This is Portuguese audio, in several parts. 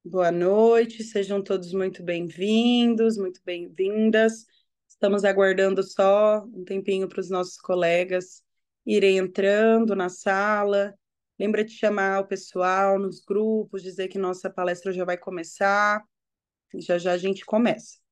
Boa noite, sejam todos muito bem-vindos, muito bem-vindas. Estamos aguardando só um tempinho para os nossos colegas irem entrando na sala. Lembra de chamar o pessoal nos grupos, dizer que nossa palestra já vai começar. Já já a gente começa.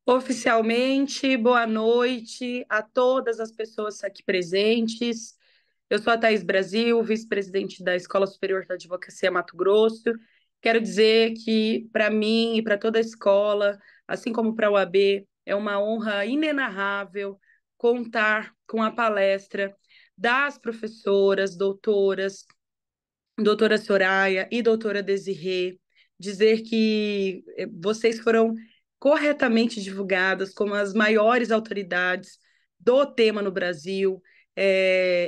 Oficialmente, boa noite a todas as pessoas aqui presentes. Eu sou a Thaís Brasil, vice-presidente da Escola Superior da Advocacia Mato Grosso. Quero dizer que, para mim e para toda a escola, assim como para a UAB, é uma honra inenarrável contar com a palestra das professoras, doutora Soraya e doutora Desirê, dizer que vocês foram corretamente divulgadas como as maiores autoridades do tema no Brasil.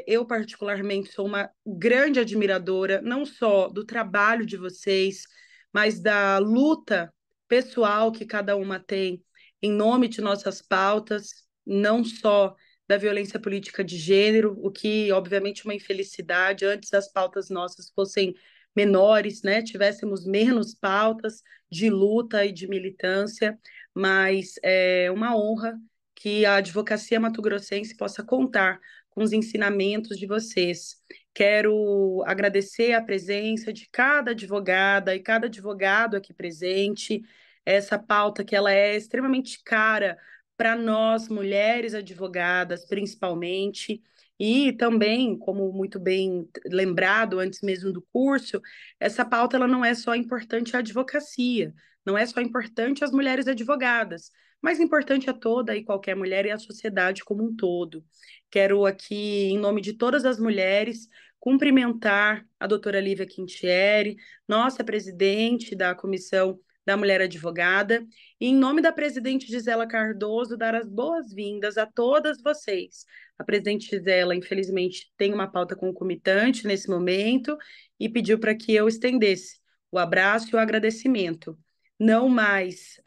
Eu, particularmente, sou uma grande admiradora, não só do trabalho de vocês, mas da luta pessoal que cada uma tem em nome de nossas pautas, não só da violência política de gênero, o que, obviamente, é uma infelicidade. Antes as pautas nossas fossem menores, né? Tivéssemos menos pautas de luta e de militância, mas é uma honra que a advocacia mato-grossense possa contar com os ensinamentos de vocês. Quero agradecer a presença de cada advogada e cada advogado aqui presente. Essa pauta que ela é extremamente cara para nós, mulheres advogadas, principalmente, e também, como muito bem lembrado antes mesmo do curso, essa pauta ela não é só importante à advocacia, não é só importante às mulheres advogadas, mas importante a toda e qualquer mulher e à sociedade como um todo. Quero aqui, em nome de todas as mulheres, cumprimentar a doutora Lívia Quintieri, nossa presidente da Comissão da Mulher Advogada, e em nome da presidente Gisela Cardoso, dar as boas-vindas a todas vocês. A presidente Gisela, infelizmente, tem uma pauta concomitante nesse momento e pediu para que eu estendesse o abraço e o agradecimento. Não mais,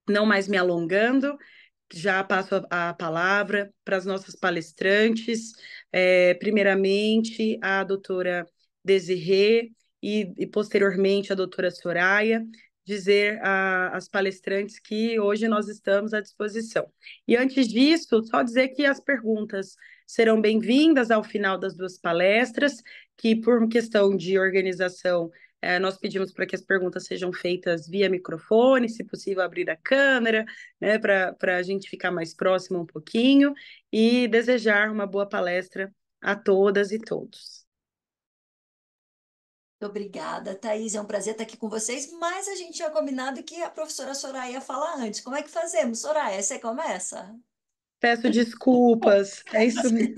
não mais me alongando, já passo a palavra para as nossas palestrantes, primeiramente a doutora Desirê e posteriormente a doutora Soraya, dizer às palestrantes que hoje nós estamos à disposição. E antes disso, só dizer que as perguntas serão bem-vindas ao final das duas palestras, que por questão de organização, nós pedimos para que as perguntas sejam feitas via microfone, se possível abrir a câmera, né, para a gente ficar mais próximo um pouquinho, e desejar uma boa palestra a todas e todos. Obrigada, Thaís. É um prazer estar aqui com vocês, mas a gente tinha combinado que a professora Soraya ia falar antes. Como é que fazemos, Soraya? Você começa? Peço desculpas, é isso mesmo.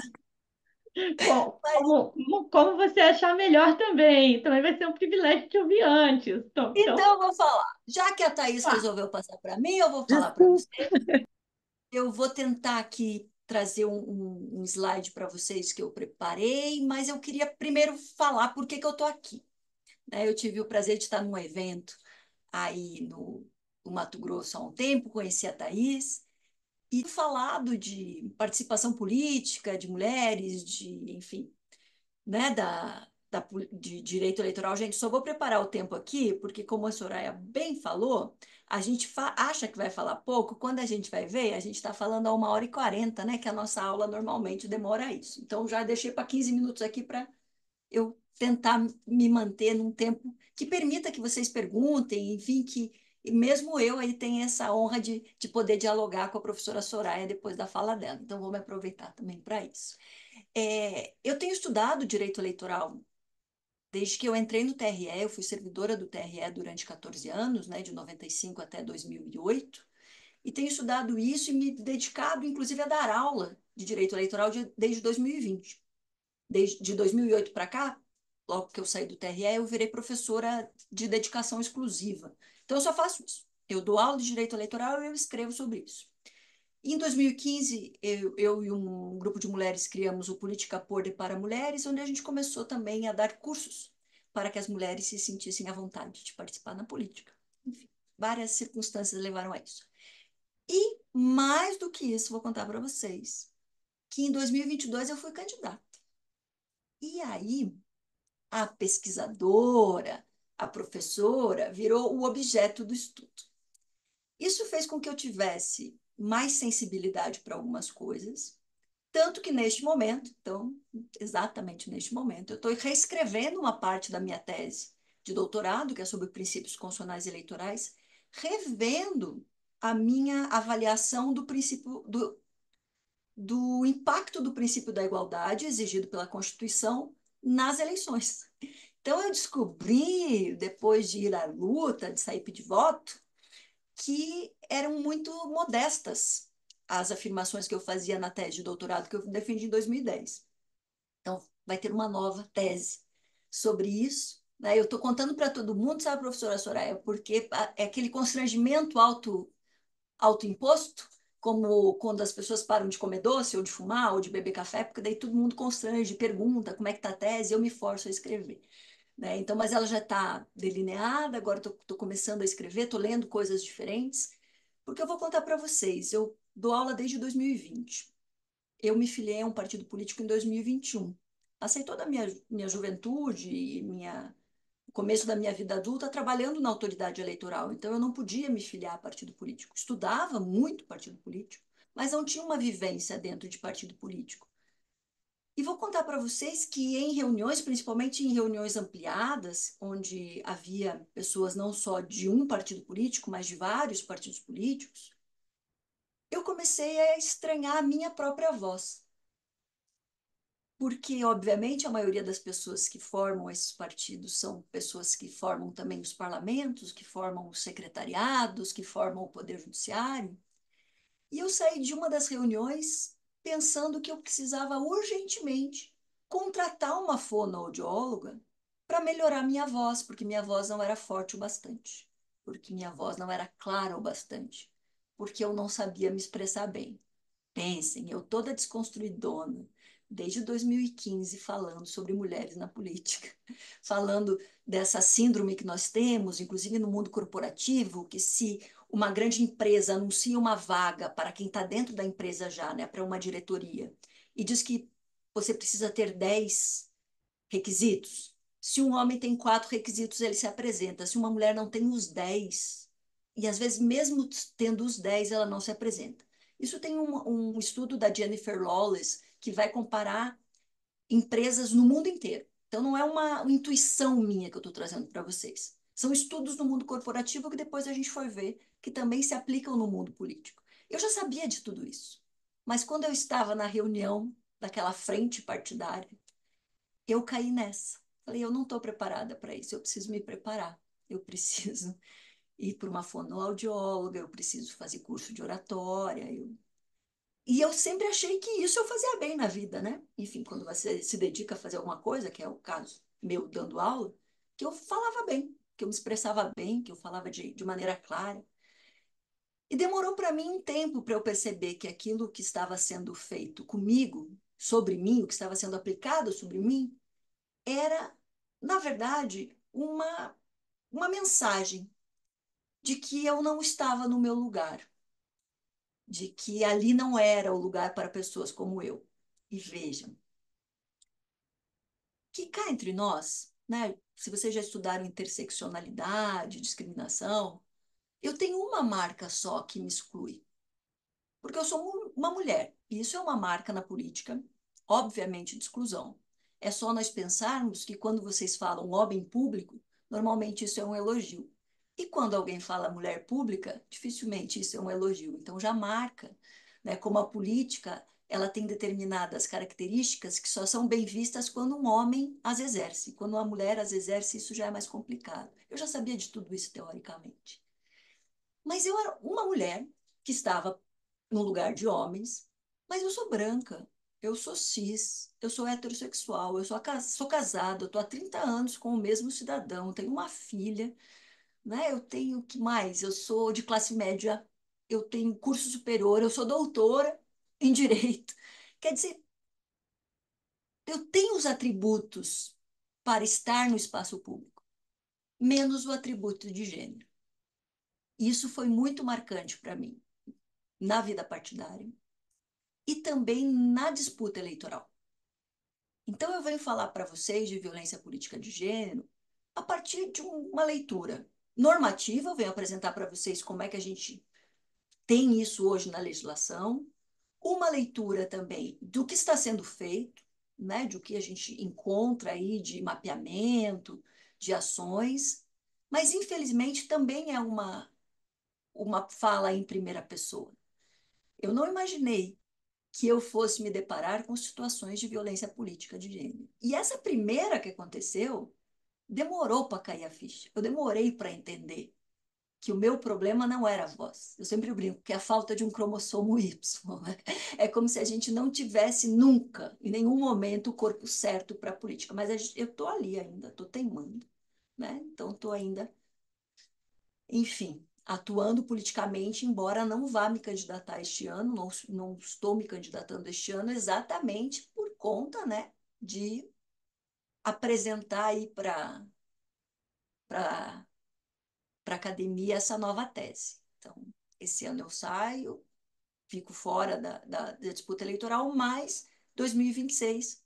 Como você achar melhor também. Também vai ser um privilégio te ouvir antes. Então, eu vou falar. Já que a Thaís Tá. resolveu passar para mim, eu vou falar para você. Desculpa. Eu vou tentar aqui trazer um slide para vocês que eu preparei, mas eu queria primeiro falar por que que eu estou aqui, né? Eu tive o prazer de estar num evento aí no Mato Grosso há um tempo, conheci a Thaís, e falado de participação política, de mulheres, de, enfim, né, de direito eleitoral. Gente, só vou preparar o tempo aqui, porque como a Soraya bem falou, a gente acha que vai falar pouco, quando a gente vai ver, a gente está falando a 1h40, né, que a nossa aula normalmente demora isso. Então, já deixei para 15 minutos aqui para eu tentar me manter num tempo que permita que vocês perguntem, enfim, que mesmo eu aí tenha essa honra de poder dialogar com a professora Soraya depois da fala dela. Então, vou me aproveitar também para isso. Eu tenho estudado direito eleitoral desde que eu entrei no TRE, eu fui servidora do TRE durante 14 anos, né, de 95 até 2008, e tenho estudado isso e me dedicado, inclusive, a dar aula de direito eleitoral desde 2020. Desde 2008 para cá, logo que eu saí do TRE, eu virei professora de dedicação exclusiva. Então, eu só faço isso. Eu dou aula de direito eleitoral e eu escrevo sobre isso. Em 2015, eu e um grupo de mulheres criamos o Política por e para Mulheres, onde a gente começou também a dar cursos para que as mulheres se sentissem à vontade de participar na política. Enfim, várias circunstâncias levaram a isso. E, mais do que isso, vou contar para vocês que em 2022 eu fui candidata. E aí, a pesquisadora, a professora, virou o objeto do estudo. Isso fez com que eu tivesse mais sensibilidade para algumas coisas, tanto que neste momento, então, exatamente neste momento, eu estou reescrevendo uma parte da minha tese de doutorado, que é sobre princípios constitucionais eleitorais, revendo a minha avaliação do princípio do impacto do princípio da igualdade exigido pela Constituição nas eleições. Então, eu descobri, depois de ir à luta, de sair pedir voto, que eram muito modestas as afirmações que eu fazia na tese de doutorado que eu defendi em 2010. Então, vai ter uma nova tese sobre isso, né? Eu estou contando para todo mundo, sabe, professora Soraya, porque é aquele constrangimento autoimposto, como quando as pessoas param de comer doce, ou de fumar, ou de beber café, porque daí todo mundo constrange, pergunta como é que está a tese, eu me forço a escrever. Né? Então, mas ela já está delineada, agora estou começando a escrever, estou lendo coisas diferentes, porque eu vou contar para vocês, eu dou aula desde 2020. Eu me filiei a um partido político em 2021. Passei toda a minha juventude e o começo da minha vida adulta trabalhando na autoridade eleitoral, então eu não podia me filiar a partido político. Estudava muito partido político, mas não tinha uma vivência dentro de partido político. E vou contar para vocês que em reuniões, principalmente em reuniões ampliadas, onde havia pessoas não só de um partido político, mas de vários partidos políticos, eu comecei a estranhar a minha própria voz. Porque, obviamente, a maioria das pessoas que formam esses partidos são pessoas que formam também os parlamentos, que formam os secretariados, que formam o poder judiciário. E eu saí de uma das reuniões pensando que eu precisava urgentemente contratar uma fonoaudióloga para melhorar minha voz, porque minha voz não era forte o bastante, porque minha voz não era clara o bastante, porque eu não sabia me expressar bem. Pensem, eu toda desconstruidona, desde 2015, falando sobre mulheres na política, falando dessa síndrome que nós temos, inclusive no mundo corporativo, que se uma grande empresa anuncia uma vaga para quem está dentro da empresa já, né, para uma diretoria, e diz que você precisa ter 10 requisitos, Se um homem tem 4 requisitos, ele se apresenta. Se uma mulher não tem os 10, e às vezes mesmo tendo os 10, ela não se apresenta. Isso tem um estudo da Jennifer Lawless que vai comparar empresas no mundo inteiro. Então, não é uma intuição minha que eu estou trazendo para vocês. São estudos no mundo corporativo que depois a gente foi ver que também se aplicam no mundo político. Eu já sabia de tudo isso, mas quando eu estava na reunião daquela frente partidária, eu caí nessa. Falei, eu não estou preparada para isso, eu preciso me preparar. Eu preciso ir para uma fonoaudióloga, eu preciso fazer curso de oratória. E eu sempre achei que isso eu fazia bem na vida, né? Enfim, quando você se dedica a fazer alguma coisa, que é o caso meu dando aula, que eu falava bem, que eu me expressava bem, que eu falava de maneira clara. E demorou para mim um tempo para eu perceber que aquilo que estava sendo feito comigo, sobre mim, o que estava sendo aplicado sobre mim, era, na verdade, uma mensagem de que eu não estava no meu lugar, de que ali não era o lugar para pessoas como eu. E vejam, que cá entre nós, né? Se vocês já estudaram interseccionalidade, discriminação, eu tenho uma marca só que me exclui, porque eu sou uma mulher. E isso é uma marca na política, obviamente, de exclusão. É só nós pensarmos que quando vocês falam homem público, normalmente isso é um elogio. E quando alguém fala mulher pública, dificilmente isso é um elogio. Então já marca, né? Como a política, ela tem determinadas características que só são bem vistas quando um homem as exerce. Quando uma mulher as exerce, isso já é mais complicado. Eu já sabia de tudo isso teoricamente. Mas eu era uma mulher que estava no lugar de homens, mas eu sou branca, eu sou cis, eu sou heterossexual, sou casada, eu estou há 30 anos com o mesmo cidadão, tenho uma filha, né? Eu tenho o que mais? Eu sou de classe média, eu tenho curso superior, eu sou doutora em direito. Quer dizer, eu tenho os atributos para estar no espaço público, menos o atributo de gênero. Isso foi muito marcante para mim na vida partidária e também na disputa eleitoral. Então, eu venho falar para vocês de violência política de gênero a partir de uma leitura normativa. Eu venho apresentar para vocês como é que a gente tem isso hoje na legislação, uma leitura também do que está sendo feito, né, do que a gente encontra aí de mapeamento, de ações, mas infelizmente também é uma fala em primeira pessoa. Eu não imaginei que eu fosse me deparar com situações de violência política de gênero. E essa primeira que aconteceu demorou para cair a ficha. Eu demorei para entender que o meu problema não era a voz. Eu sempre brinco que é a falta de um cromossomo Y. Né? É como se a gente não tivesse nunca, em nenhum momento, o corpo certo para a política. Mas eu estou ali ainda, estou teimando. Né? Então, estou ainda, enfim, atuando politicamente, embora não vá me candidatar este ano, não estou me candidatando este ano exatamente por conta, né, de apresentar aí para a academia essa nova tese. Então, esse ano eu saio, fico fora da disputa eleitoral, mas 2026,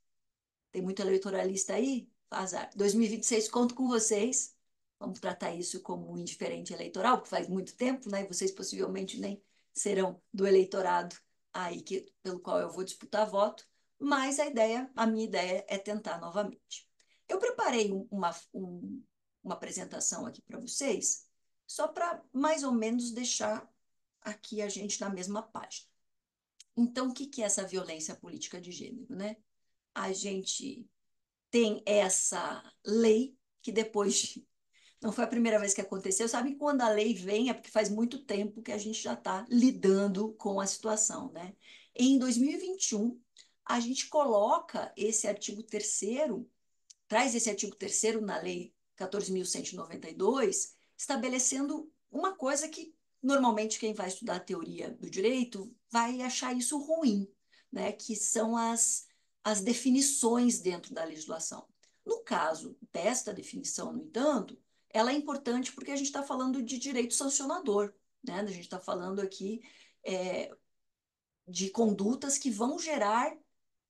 tem muito eleitoralista aí? Azar. 2026, conto com vocês. Vamos tratar isso como um indiferente eleitoral, porque faz muito tempo, né? E vocês possivelmente nem serão do eleitorado aí pelo qual eu vou disputar voto, mas a minha ideia é tentar novamente. Eu preparei uma apresentação aqui para vocês, só para mais ou menos deixar aqui a gente na mesma página. Então, o que é essa violência política de gênero, né? A gente tem essa lei que depois não foi a primeira vez que aconteceu. Sabe quando a lei vem? É porque faz muito tempo que a gente já está lidando com a situação, né? Em 2021, a gente coloca esse artigo 3º, traz esse artigo 3º na lei 14.192, estabelecendo uma coisa que normalmente quem vai estudar a teoria do direito vai achar isso ruim, né? Que são as definições dentro da legislação. No caso desta definição, no entanto, ela é importante porque a gente está falando de direito sancionador, né? A gente está falando aqui de condutas que vão gerar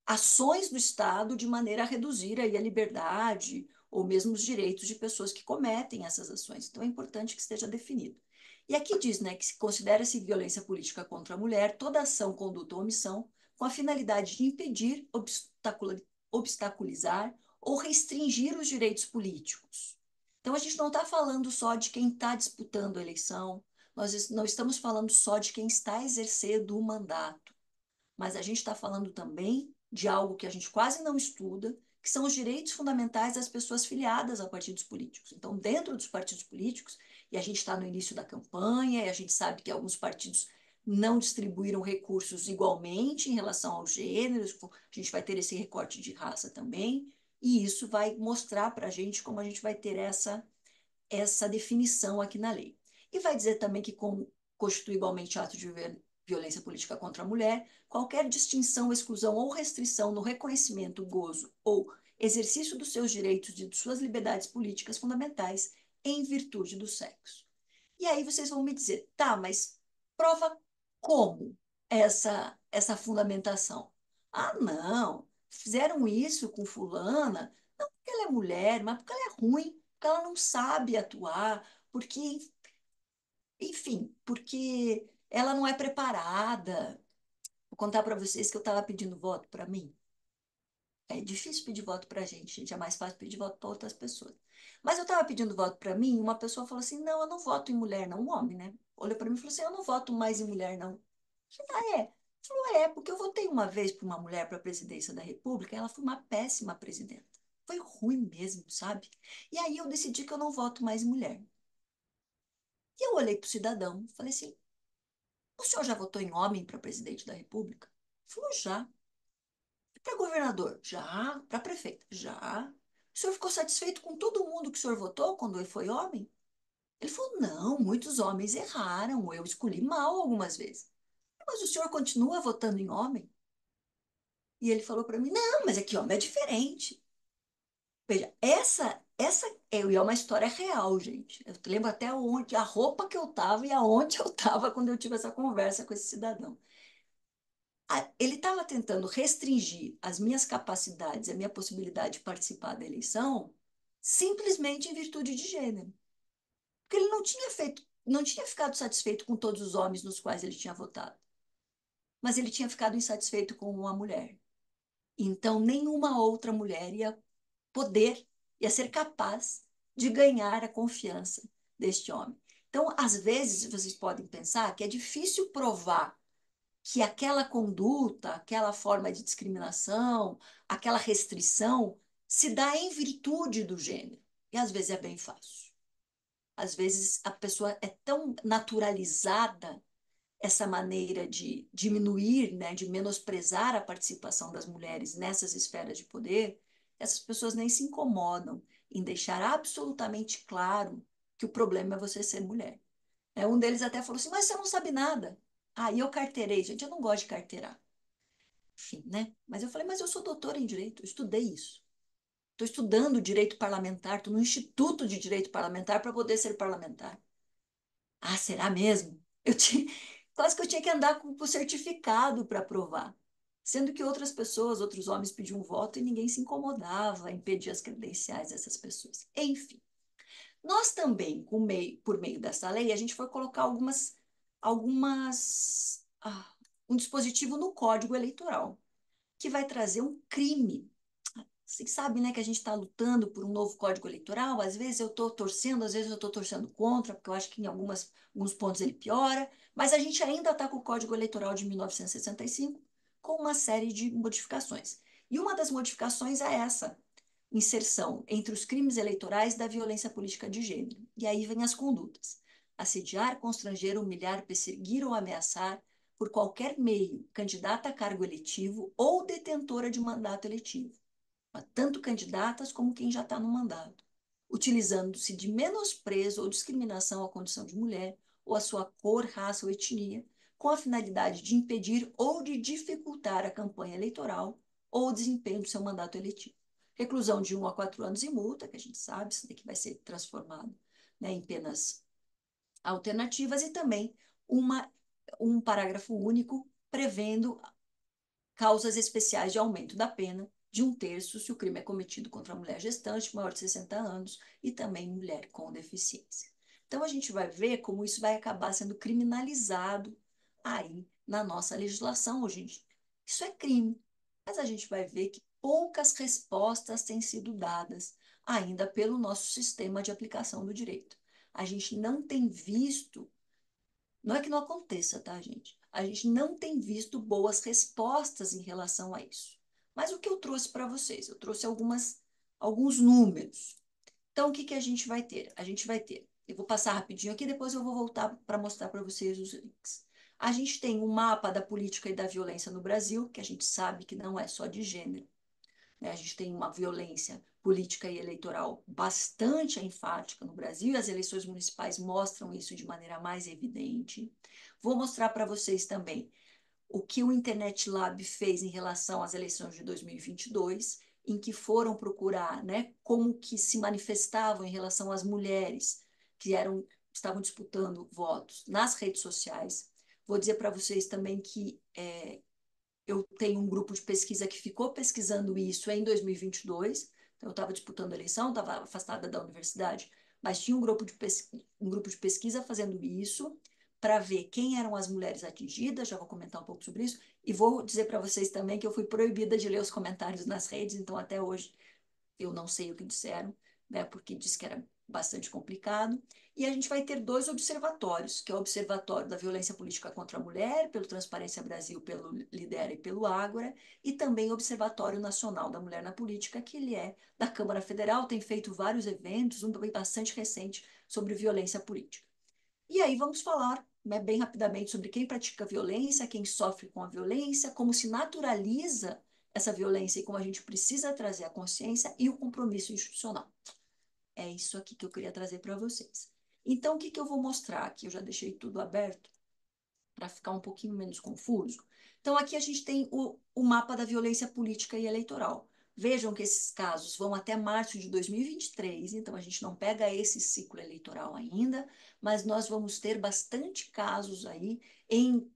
ações do Estado de maneira a reduzir aí a liberdade ou mesmo os direitos de pessoas que cometem essas ações. Então, é importante que esteja definido. E aqui diz, né, que se considera-se violência política contra a mulher toda ação, conduta ou omissão com a finalidade de impedir, obstaculizar ou restringir os direitos políticos. Então, a gente não está falando só de quem está disputando a eleição, nós não estamos falando só de quem está exercendo o mandato, mas a gente está falando também de algo que a gente quase não estuda, que são os direitos fundamentais das pessoas filiadas a partidos políticos. Então, dentro dos partidos políticos, e a gente está no início da campanha, e a gente sabe que alguns partidos não distribuíram recursos igualmente em relação aos gêneros, a gente vai ter esse recorte de raça também, e isso vai mostrar para a gente como a gente vai ter essa definição aqui na lei. E vai dizer também que constitui igualmente ato de violência política contra a mulher, qualquer distinção, exclusão ou restrição no reconhecimento, gozo ou exercício dos seus direitos e de suas liberdades políticas fundamentais em virtude do sexo. E aí vocês vão me dizer, tá, mas prova como essa fundamentação? Ah, não, fizeram isso com fulana, não porque ela é mulher, mas porque ela é ruim, porque ela não sabe atuar, porque, enfim, porque ela não é preparada. Vou contar para vocês que eu estava pedindo voto para mim. É difícil pedir voto para a gente, é mais fácil pedir voto para outras pessoas. Mas eu estava pedindo voto para mim, e uma pessoa falou assim: não, eu não voto em mulher, não, um homem, né? Olhou para mim e falou assim: eu não voto mais em mulher, não. Eu falei, ah, é? Ele falou, é, porque eu votei uma vez para uma mulher para a presidência da República, e ela foi uma péssima presidenta. Foi ruim mesmo, sabe? E aí eu decidi que eu não voto mais em mulher. E eu olhei para o cidadão, falei assim: o senhor já votou em homem para presidente da República? Ele falou, já. Para governador? Já. Para prefeito? Já. O senhor ficou satisfeito com todo mundo que o senhor votou quando ele foi homem? Ele falou, não, muitos homens erraram, eu escolhi mal algumas vezes. Mas o senhor continua votando em homem? E ele falou para mim, não, mas é que homem é diferente. Veja, e é uma história real, gente. Eu lembro até onde, a roupa que eu estava e aonde eu estava quando eu tive essa conversa com esse cidadão. Ele estava tentando restringir as minhas capacidades, a minha possibilidade de participar da eleição, simplesmente em virtude de gênero. Porque ele não tinha ficado satisfeito com todos os homens nos quais ele tinha votado, mas ele tinha ficado insatisfeito com uma mulher. Então, nenhuma outra mulher ia ser capaz de ganhar a confiança deste homem. Então, às vezes, vocês podem pensar que é difícil provar que aquela conduta, aquela forma de discriminação, aquela restrição se dá em virtude do gênero. E às vezes é bem fácil. Às vezes a pessoa é tão naturalizada essa maneira de diminuir, né, de menosprezar a participação das mulheres nessas esferas de poder, essas pessoas nem se incomodam em deixar absolutamente claro que o problema é você ser mulher. Um deles até falou assim, mas você não sabe nada. Aí eu carteirei, gente, eu não gosto de carteirar. Enfim, né? Mas eu falei, mas eu sou doutora em direito, eu estudei isso. Estou estudando direito parlamentar, estou no Instituto de Direito Parlamentar para poder ser parlamentar. Ah, será mesmo? Quase que eu tinha que andar com o certificado para provar. Sendo que outras pessoas, outros homens pediam voto e ninguém se incomodava em pedir as credenciais dessas pessoas. Enfim. Nós também, por meio dessa lei, a gente foi colocar um dispositivo no Código Eleitoral, que vai trazer um crime. Vocês sabem, né, que a gente está lutando por um novo Código Eleitoral, às vezes eu estou torcendo, às vezes eu estou torcendo contra, porque eu acho que em alguns pontos ele piora, mas a gente ainda está com o Código Eleitoral de 1965, com uma série de modificações. E uma das modificações é essa, inserção entre os crimes eleitorais da violência política de gênero. E aí vem as condutas: assediar, constranger, humilhar, perseguir ou ameaçar, por qualquer meio, candidata a cargo eletivo ou detentora de mandato eletivo, tanto candidatas como quem já está no mandato, utilizando-se de menosprezo ou discriminação à condição de mulher, ou à sua cor, raça ou etnia, com a finalidade de impedir ou de dificultar a campanha eleitoral ou o desempenho do seu mandato eletivo. Reclusão de 1 a 4 anos e multa, que a gente sabe, isso daqui vai ser transformado, né, em penas alternativas, e também um parágrafo único prevendo causas especiais de aumento da pena, de 1/3 se o crime é cometido contra a mulher gestante maior de 60 anos e também mulher com deficiência. Então, a gente vai ver como isso vai acabar sendo criminalizado aí na nossa legislação hoje em dia. Isso é crime, mas a gente vai ver que poucas respostas têm sido dadas ainda pelo nosso sistema de aplicação do direito. A gente não tem visto, não é que não aconteça, tá, gente? A gente não tem visto boas respostas em relação a isso. Mas o que eu trouxe para vocês? Eu trouxe alguns números. Então, o que que a gente vai ter? A gente vai ter, eu vou passar rapidinho aqui, depois eu vou voltar para mostrar para vocês os links. A gente tem um mapa da política e da violência no Brasil, que a gente sabe que não é só de gênero, né? A gente tem uma violência política e eleitoral bastante enfática no Brasil, e as eleições municipais mostram isso de maneira mais evidente. Vou mostrar para vocês também o que o Internet Lab fez em relação às eleições de 2022, em que foram procurar, né, como que se manifestavam em relação às mulheres que estavam disputando votos nas redes sociais. Vou dizer para vocês também que eu tenho um grupo de pesquisa que ficou pesquisando isso em 2022. Então, eu estava disputando a eleição, estava afastada da universidade, mas tinha um grupo de pesquisa fazendo isso para ver quem eram as mulheres atingidas. Já vou comentar um pouco sobre isso. E vou dizer para vocês também que eu fui proibida de ler os comentários nas redes, então até hoje eu não sei o que disseram, né, porque disse que era bastante complicado. E a gente vai ter 2 observatórios, que é o Observatório da Violência Política contra a Mulher, pelo Transparência Brasil, pelo Lidera e pelo Ágora, e também o Observatório Nacional da Mulher na Política, que ele é da Câmara Federal, tem feito vários eventos, um bastante recente, sobre violência política. E aí vamos falar, né, bem rapidamente sobre quem pratica violência, quem sofre com a violência, como se naturaliza essa violência e como a gente precisa trazer a consciência e o compromisso institucional. É isso aqui que eu queria trazer para vocês. Então, o que que eu vou mostrar aqui? Eu já deixei tudo aberto para ficar um pouquinho menos confuso. Então, aqui a gente tem o mapa da violência política e eleitoral. Vejam que esses casos vão até março de 2023, então a gente não pega esse ciclo eleitoral ainda, mas nós vamos ter bastante casos aí em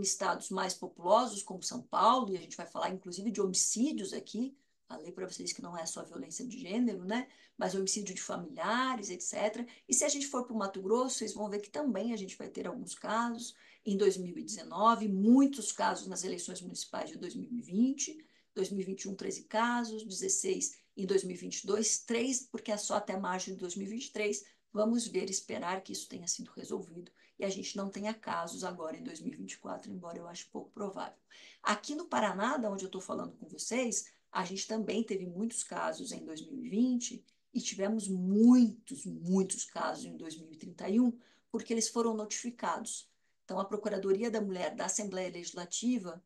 estados mais populosos, como São Paulo, e a gente vai falar inclusive de homicídios aqui. Falei para vocês que não é só violência de gênero, né? Mas homicídio de familiares, etc. E se a gente for para o Mato Grosso, vocês vão ver que também a gente vai ter alguns casos em 2019, muitos casos nas eleições municipais de 2020, 2021, 13 casos, 16 em 2022, 3, porque é só até março de 2023. Vamos ver, esperar que isso tenha sido resolvido e a gente não tenha casos agora em 2024, embora eu ache pouco provável. Aqui no Paraná, da onde eu estou falando com vocês, a gente também teve muitos casos em 2020 e tivemos muitos casos em 2031, porque eles foram notificados. Então, a Procuradoria da Mulher da Assembleia Legislativa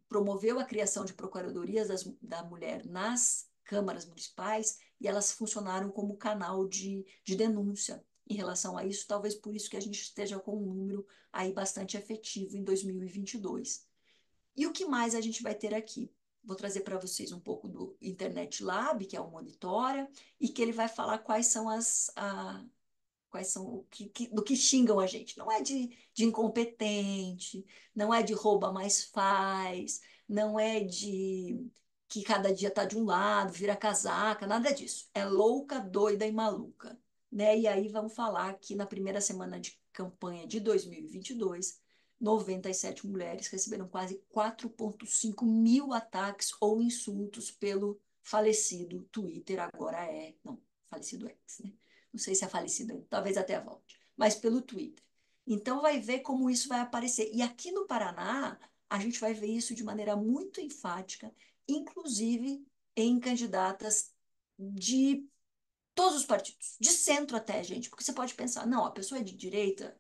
promoveu a criação de procuradorias da mulher nas câmaras municipais e elas funcionaram como canal de denúncia em relação a isso, talvez por isso que a gente esteja com um número aí bastante efetivo em 2022. E o que mais a gente vai ter aqui? Vou trazer para vocês um pouco do Internet Lab, que é o Monitora, e que ele vai falar quais são do que xingam a gente. Não é de incompetente, não é de rouba mais faz, não é de que cada dia tá de um lado, vira casaca, nada disso. É louca, doida e maluca, né? E aí vamos falar que na primeira semana de campanha de 2022, 97 mulheres receberam quase 4,5 mil ataques ou insultos pelo falecido Twitter, não, falecido X, né? Não sei se é falecida, talvez até volte, mas pelo Twitter. Então, vai ver como isso vai aparecer. E aqui no Paraná, a gente vai ver isso de maneira muito enfática, inclusive em candidatas de todos os partidos, de centro até, gente, porque você pode pensar, não, a pessoa é de direita,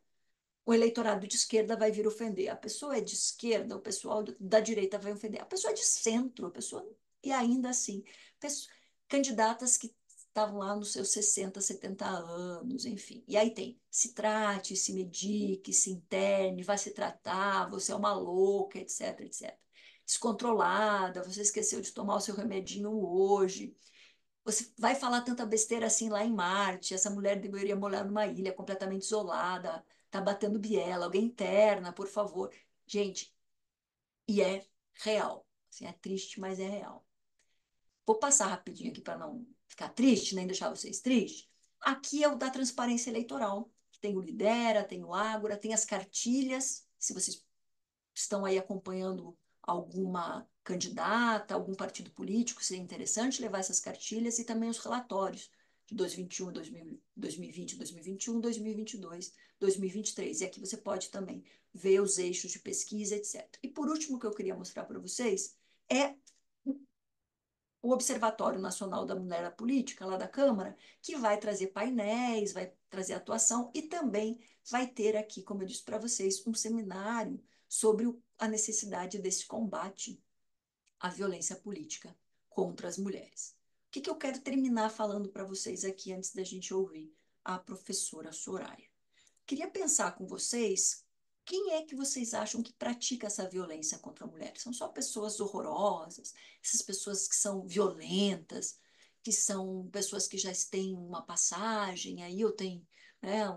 o eleitorado de esquerda vai vir ofender. A pessoa é de esquerda, o pessoal da direita vai ofender. A pessoa é de centro, a pessoa. E ainda assim, candidatas que estavam lá nos seus 60, 70 anos, enfim. E aí tem: se trate, se medique, se interne, vai se tratar, você é uma louca, etc, etc. Descontrolada, você esqueceu de tomar o seu remedinho hoje. Você vai falar tanta besteira assim lá em Marte, essa mulher deveria morar numa ilha completamente isolada, tá batendo biela, alguém interna, por favor. Gente, e é real. Assim, é triste, mas é real. vou passar rapidinho aqui para não ficar triste, nem deixar vocês tristes. Aqui é o da transparência eleitoral. Tem o Lidera, tem o Ágora, tem as cartilhas. Se vocês estão aí acompanhando alguma candidata, algum partido político, seria interessante levar essas cartilhas e também os relatórios de 2021, 2020, 2021, 2022, 2023. E aqui você pode também ver os eixos de pesquisa, etc. E por último, o que eu queria mostrar para vocês é o Observatório Nacional da Mulher na Política, lá da Câmara, que vai trazer painéis, vai trazer atuação e também vai ter aqui, como eu disse para vocês, um seminário sobre a necessidade desse combate à violência política contra as mulheres. O que eu quero terminar falando para vocês aqui antes da gente ouvir a professora Soraya? Queria pensar com vocês quem é que vocês acham que pratica essa violência contra a mulher? São só pessoas horrorosas, essas pessoas que são violentas, que são pessoas que já têm uma passagem, aí eu tenho, né,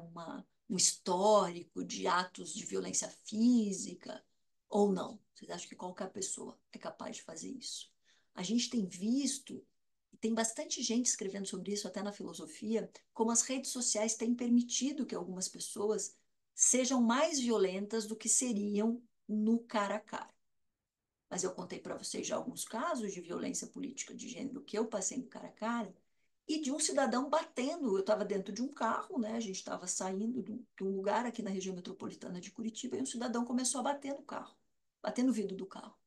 um histórico de atos de violência física, ou não? Vocês acham que qualquer pessoa é capaz de fazer isso? A gente tem visto, e tem bastante gente escrevendo sobre isso, até na filosofia, como as redes sociais têm permitido que algumas pessoas sejam mais violentas do que seriam no cara a cara. Mas eu contei para vocês já alguns casos de violência política de gênero que eu passei no cara a cara e de um cidadão batendo. Eu estava dentro de um carro, né? A gente estava saindo de um lugar aqui na região metropolitana de Curitiba e um cidadão começou a bater no carro, bater no vidro do carro.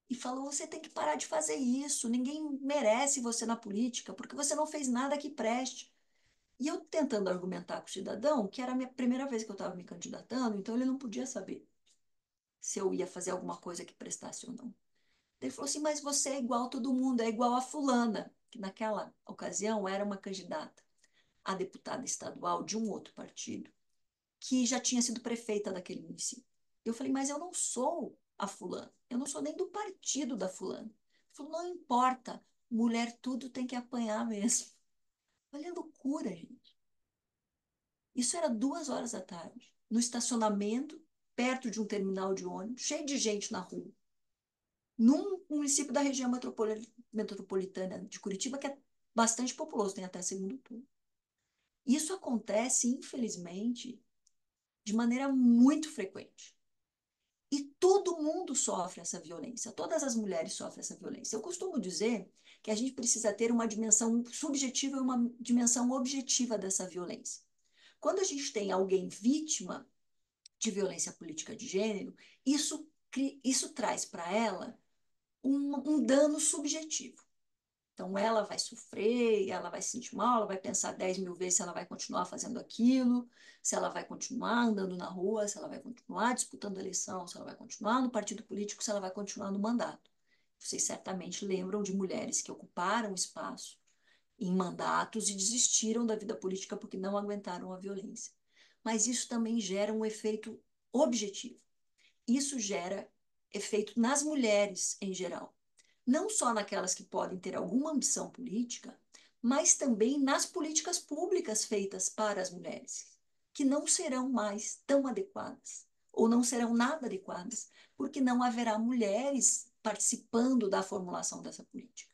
E falou: você tem que parar de fazer isso, ninguém merece você na política, porque você não fez nada que preste. E eu tentando argumentar com o cidadão, que era a minha primeira vez que eu estava me candidatando, então ele não podia saber se eu ia fazer alguma coisa que prestasse ou não. Ele falou assim: mas você é igual a todo mundo, é igual a fulana, que naquela ocasião era uma candidata a deputada estadual de um outro partido, que já tinha sido prefeita daquele município. Eu falei: mas eu não sou a fulana, eu não sou nem do partido da fulana. Ele falou: não importa, mulher tudo tem que apanhar mesmo. Olha a loucura, gente. Isso era 2 horas da tarde, no estacionamento, perto de um terminal de ônibus, cheio de gente na rua, num município da região metropolitana de Curitiba, que é bastante populoso, tem até segundo turno. Isso acontece, infelizmente, de maneira muito frequente. E todo mundo sofre essa violência, todas as mulheres sofrem essa violência. Eu costumo dizer que a gente precisa ter uma dimensão subjetiva e uma dimensão objetiva dessa violência. Quando a gente tem alguém vítima de violência política de gênero, isso traz para ela um dano subjetivo. Então, ela vai sofrer, ela vai se sentir mal, ela vai pensar 10 mil vezes se ela vai continuar fazendo aquilo, se ela vai continuar andando na rua, se ela vai continuar disputando a eleição, se ela vai continuar no partido político, se ela vai continuar no mandato. Vocês certamente lembram de mulheres que ocuparam espaço em mandatos e desistiram da vida política porque não aguentaram a violência. Mas isso também gera um efeito objetivo. Isso gera efeito nas mulheres em geral. Não só naquelas que podem ter alguma ambição política, mas também nas políticas públicas feitas para as mulheres, que não serão mais tão adequadas, ou não serão nada adequadas, porque não haverá mulheres participando da formulação dessa política.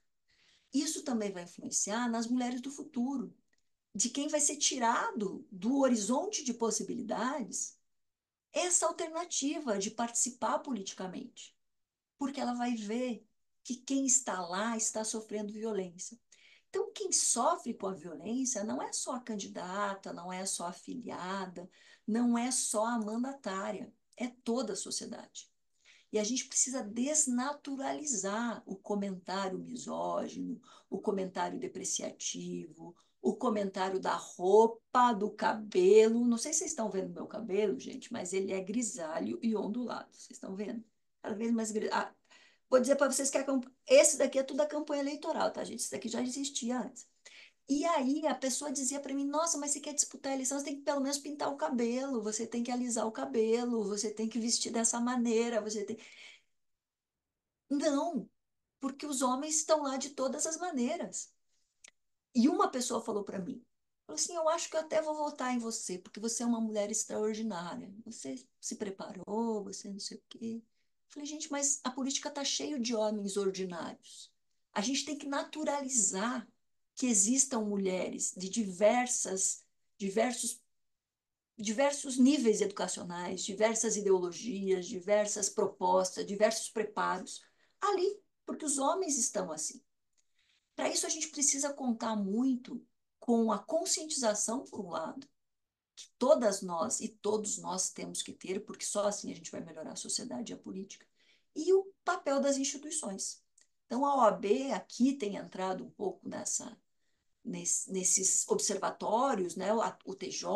Isso também vai influenciar nas mulheres do futuro, de quem vai ser tirado do horizonte de possibilidades essa alternativa de participar politicamente, porque ela vai ver que quem está lá está sofrendo violência. Então, quem sofre com a violência não é só a candidata, não é só a afiliada, não é só a mandatária, é toda a sociedade. E a gente precisa desnaturalizar o comentário misógino, o comentário depreciativo, o comentário da roupa, do cabelo. Não sei se vocês estão vendo meu cabelo, gente, mas ele é grisalho e ondulado. Vocês estão vendo? Cada vez mais grisalho. Vou dizer para vocês que esse daqui é tudo a campanha eleitoral, tá, gente? Esse daqui já existia antes. E aí a pessoa dizia para mim: nossa, mas você quer disputar a eleição, você tem que pelo menos pintar o cabelo, você tem que alisar o cabelo, você tem que vestir dessa maneira, você tem. Não, porque os homens estão lá de todas as maneiras. E uma pessoa falou para mim, falou assim: eu acho que eu até vou votar em você, porque você é uma mulher extraordinária. Você se preparou, você não sei o quê. Eu falei: gente, mas a política está cheia de homens ordinários. A gente tem que naturalizar que existam mulheres de diversos níveis educacionais, diversas ideologias, diversas propostas, diversos preparos ali, porque os homens estão assim. Para isso, a gente precisa contar muito com a conscientização, por um lado, que todas nós e todos nós temos que ter, porque só assim a gente vai melhorar a sociedade e a política, e o papel das instituições. Então, a OAB aqui tem entrado um pouco nesses observatórios, né? O TJ,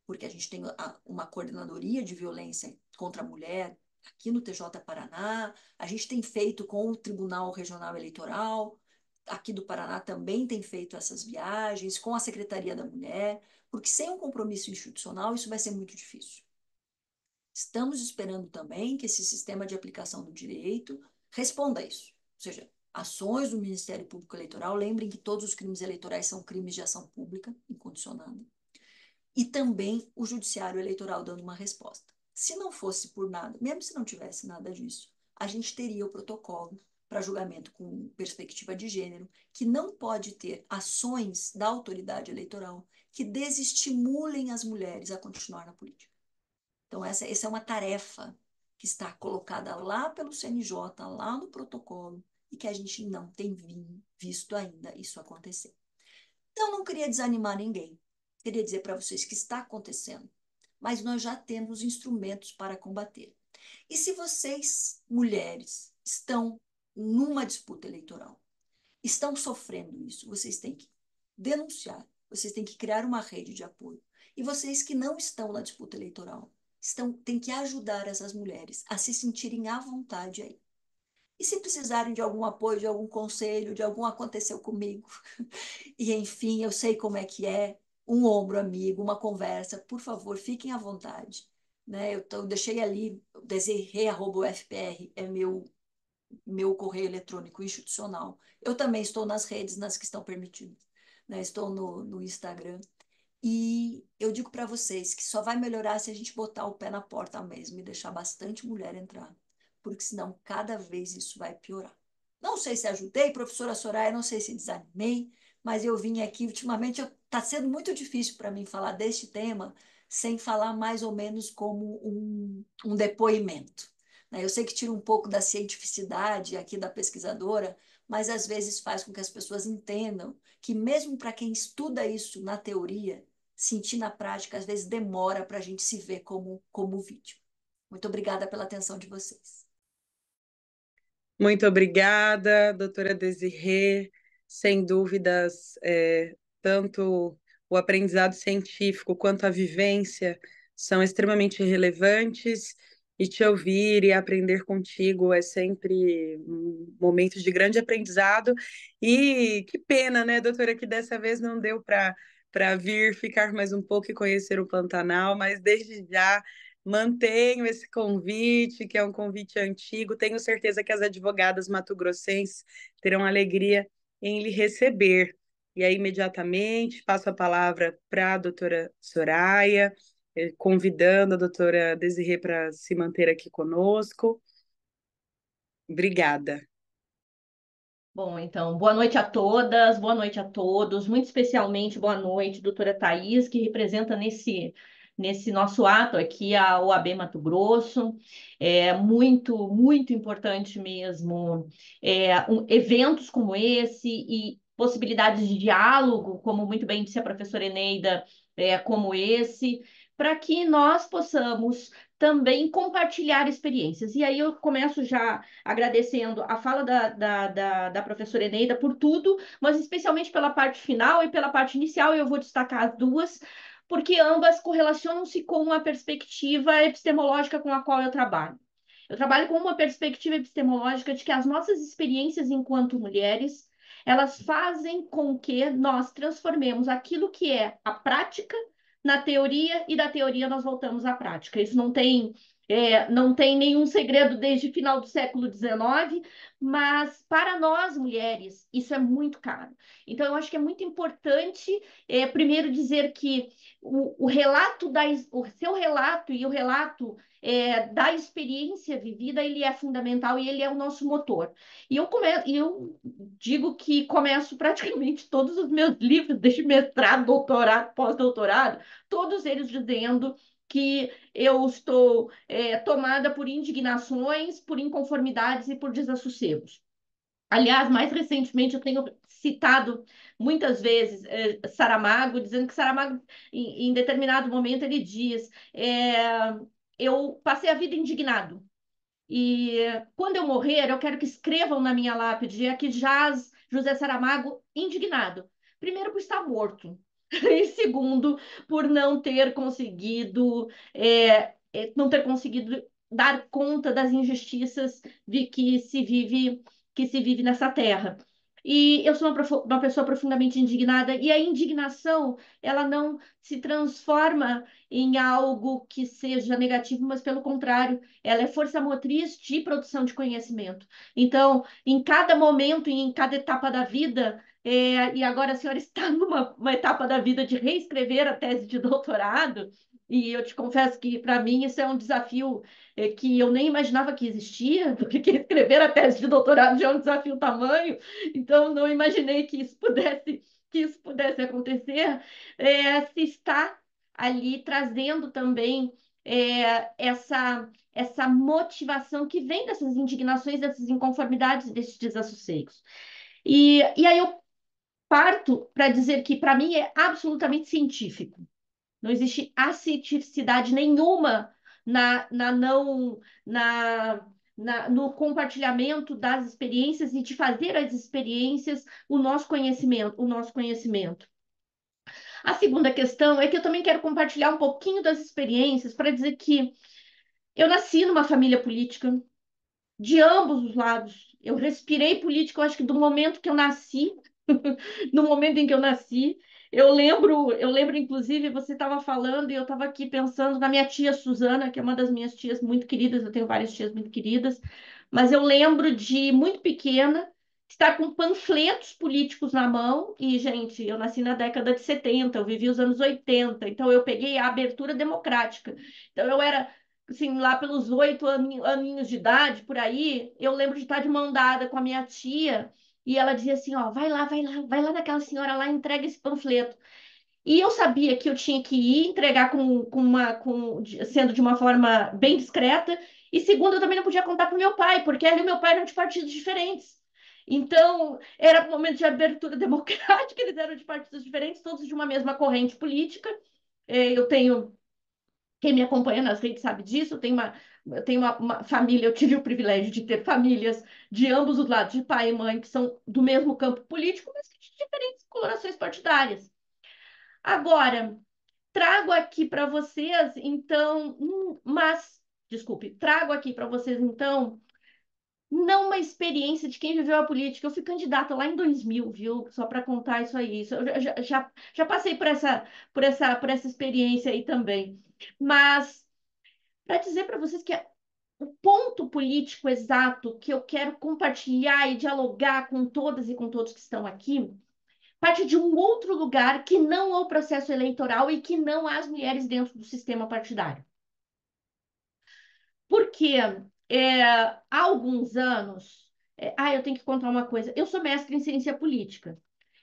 porque a gente tem uma coordenadoria de violência contra a mulher aqui no TJ Paraná, a gente tem feito com o Tribunal Regional Eleitoral, aqui do Paraná também tem feito essas viagens, com a Secretaria da Mulher, porque sem um compromisso institucional isso vai ser muito difícil. Estamos esperando também que esse sistema de aplicação do direito responda a isso. Ou seja, ações do Ministério Público Eleitoral, lembrem que todos os crimes eleitorais são crimes de ação pública incondicionada, e também o Judiciário Eleitoral dando uma resposta. Se não fosse por nada, mesmo se não tivesse nada disso, a gente teria o protocolo para julgamento com perspectiva de gênero, que não pode ter ações da autoridade eleitoral que desestimulem as mulheres a continuar na política. Então, essa é uma tarefa que está colocada lá pelo CNJ, lá no protocolo, e que a gente não tem visto ainda isso acontecer. Então, não queria desanimar ninguém. Queria dizer para vocês que está acontecendo, mas nós já temos instrumentos para combater. E se vocês, mulheres, estão numa disputa eleitoral, estão sofrendo isso, vocês têm que denunciar, vocês têm que criar uma rede de apoio. E vocês que não estão na disputa eleitoral, têm que ajudar essas mulheres a se sentirem à vontade aí. E se precisarem de algum apoio, de algum conselho, de algum aconteceu comigo, e enfim, eu sei como é que é, um ombro amigo, uma conversa, por favor, fiquem à vontade. Né? Eu deixei ali, desirê@ufpr, é meu correio eletrônico institucional. Eu também estou nas redes, nas que estão permitidas. Né? Estou no Instagram. E eu digo para vocês que só vai melhorar se a gente botar o pé na porta mesmo e deixar bastante mulher entrar, porque senão cada vez isso vai piorar. Não sei se ajudei, professora Soraya, não sei se desanimei, mas eu vim aqui ultimamente, está sendo muito difícil para mim falar deste tema sem falar mais ou menos como um depoimento. Né? Eu sei que tira um pouco da cientificidade aqui da pesquisadora, mas às vezes faz com que as pessoas entendam que mesmo para quem estuda isso na teoria, sentir na prática, às vezes demora para a gente se ver como vítima. Muito obrigada pela atenção de vocês. Muito obrigada, doutora Desirê. Sem dúvidas, tanto o aprendizado científico quanto a vivência são extremamente relevantes, e te ouvir e aprender contigo é sempre um momento de grande aprendizado. E que pena, né, doutora, que dessa vez não deu para vir ficar mais um pouco e conhecer o Pantanal, mas desde já mantenho esse convite, que é um convite antigo. Tenho certeza que as advogadas mato-grossenses terão alegria em lhe receber. E aí, imediatamente, passo a palavra para a doutora Soraya, convidando a doutora Desirê para se manter aqui conosco. Obrigada. Bom, então, boa noite a todas, boa noite a todos, muito especialmente boa noite, doutora Thais, que representa nesse nosso ato aqui a OAB Mato Grosso. É muito, muito importante mesmo eventos como esse e possibilidades de diálogo, como muito bem disse a professora Eneida, como esse, para que nós possamos também compartilhar experiências. E aí eu começo já agradecendo a fala da professora Eneida por tudo, mas especialmente pela parte final e pela parte inicial, eu vou destacar as duas, porque ambas correlacionam-se com a perspectiva epistemológica com a qual eu trabalho. Eu trabalho com uma perspectiva epistemológica de que as nossas experiências enquanto mulheres, elas fazem com que nós transformemos aquilo que é a prática na teoria, e da teoria nós voltamos à prática. Isso não tem Não tem nenhum segredo desde o final do século XIX, mas para nós mulheres isso é muito caro. Então, eu acho que é muito importante, primeiro, dizer que o relato o seu relato e o relato da experiência vivida, ele é fundamental e ele é o nosso motor. E eu digo que começo praticamente todos os meus livros, desde mestrado, doutorado, pós-doutorado, todos eles dizendo que eu estou tomada por indignações, por inconformidades e por desassossegos. Aliás, mais recentemente eu tenho citado muitas vezes Saramago, dizendo que Saramago, em determinado momento, ele diz: eu passei a vida indignado. E quando eu morrer, eu quero que escrevam na minha lápide: é que jaz José Saramago indignado. Primeiro, por estar morto. E segundo, por não ter conseguido dar conta das injustiças de que se vive nessa terra. E eu sou uma pessoa profundamente indignada, e a indignação, ela não se transforma em algo que seja negativo, mas pelo contrário, ela é força motriz de produção de conhecimento. Então, em cada momento e em cada etapa da vida, e agora a senhora está numa etapa da vida de reescrever a tese de doutorado, e eu te confesso que, para mim, isso é um desafio que eu nem imaginava que existia, porque escrever a tese de doutorado já é um desafio tamanho, então não imaginei que isso pudesse acontecer. Se está ali trazendo também essa motivação que vem dessas indignações, dessas inconformidades, desses desassossegos. E aí eu parto para dizer que, para mim, é absolutamente científico. Não existe acientificidade nenhuma na, na não, na, no compartilhamento das experiências e de fazer as experiências o nosso conhecimento. A segunda questão é que eu também quero compartilhar um pouquinho das experiências para dizer que eu nasci numa família política, de ambos os lados. Eu respirei política, eu acho que do momento que eu nasci, no momento em que eu nasci. Eu lembro, inclusive, você estava falando e eu estava aqui pensando na minha tia Suzana, que é uma das minhas tias muito queridas, eu tenho várias tias muito queridas, mas eu lembro de, muito pequena, estar com panfletos políticos na mão, e, gente, eu nasci na década de 70, eu vivi os anos 80, então eu peguei a abertura democrática. Então eu era, assim, lá pelos 8 aninhos de idade, por aí, eu lembro de estar de mão dada com a minha tia, e ela dizia assim, ó, vai lá naquela senhora lá, entrega esse panfleto. E eu sabia que eu tinha que ir entregar sendo de uma forma bem discreta. E segundo, eu também não podia contar para o meu pai, porque ele e o meu pai eram de partidos diferentes. Então, era um momento de abertura democrática, eles eram de partidos diferentes, todos de uma mesma corrente política. Eu tenho quem me acompanha nas redes sabe disso. Eu tenho uma família, eu tive o privilégio de ter famílias de ambos os lados, de pai e mãe, que são do mesmo campo político, mas que de diferentes colorações partidárias. Agora, trago aqui para vocês, então, trago aqui para vocês, então, não uma experiência de quem viveu a política. Eu fui candidata lá em 2000, viu? Só para contar isso aí. Eu já passei por essa experiência aí também. Mas para dizer para vocês que o ponto político exato que eu quero compartilhar e dialogar com todas e com todos que estão aqui parte de um outro lugar que não o processo eleitoral e que não as mulheres dentro do sistema partidário. Porque há alguns anos. Eu tenho que contar uma coisa. Eu sou mestre em ciência política.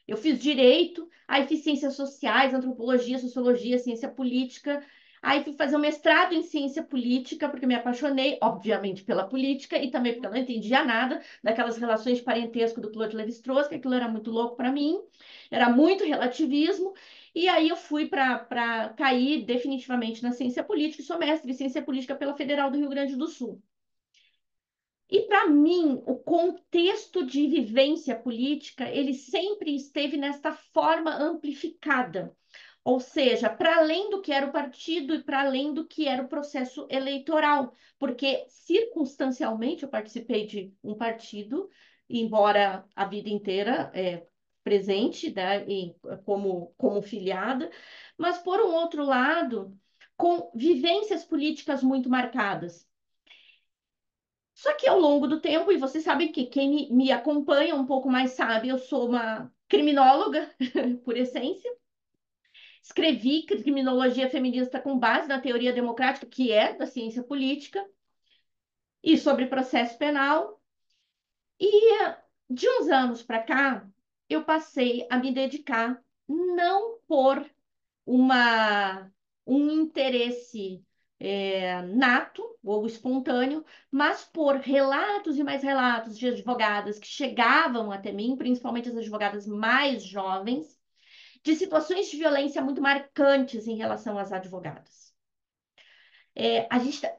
Eu fiz direito, aí fiz ciências sociais, antropologia, sociologia, ciência política. Aí fui fazer um mestrado em ciência política, porque me apaixonei, obviamente, pela política e também porque eu não entendia nada daquelas relações de parentesco do Claude Lévi-Strauss, que aquilo era muito louco para mim, era muito relativismo. E aí eu fui para cair definitivamente na ciência política e sou mestre em ciência política pela Federal do Rio Grande do Sul. E para mim, o contexto de vivência política, ele sempre esteve nesta forma amplificada. Ou seja, para além do que era o partido e para além do que era o processo eleitoral, porque circunstancialmente eu participei de um partido, embora a vida inteira presente, né, como filiada, mas por um outro lado, com vivências políticas muito marcadas. Só que ao longo do tempo, e vocês sabem que quem me acompanha um pouco mais sabe, eu sou uma criminóloga, por essência. Escrevi criminologia feminista com base na teoria democrática, que é da ciência política, e sobre processo penal. E de uns anos para cá, eu passei a me dedicar não por uma, um interesse nato ou espontâneo, mas por relatos e mais relatos de advogadas que chegavam até mim, principalmente as advogadas mais jovens, de situações de violência muito marcantes em relação às advogadas.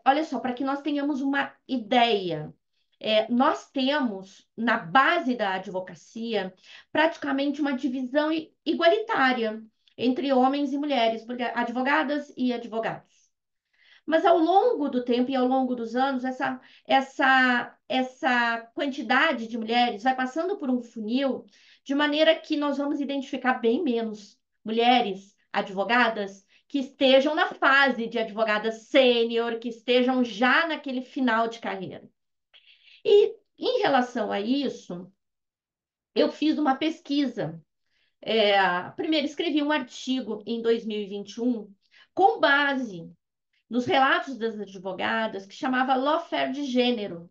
Olha só, para que nós tenhamos uma ideia, nós temos na base da advocacia praticamente uma divisão igualitária entre homens e mulheres, advogadas e advogados. Mas ao longo do tempo e ao longo dos anos, essa quantidade de mulheres vai passando por um funil de maneira que nós vamos identificar bem menos mulheres advogadas que estejam na fase de advogada sênior, que estejam já naquele final de carreira. E em relação a isso, eu fiz uma pesquisa. Primeiro, escrevi um artigo em 2021 com base nos relatos das advogadas, que chamava Lawfare de Gênero.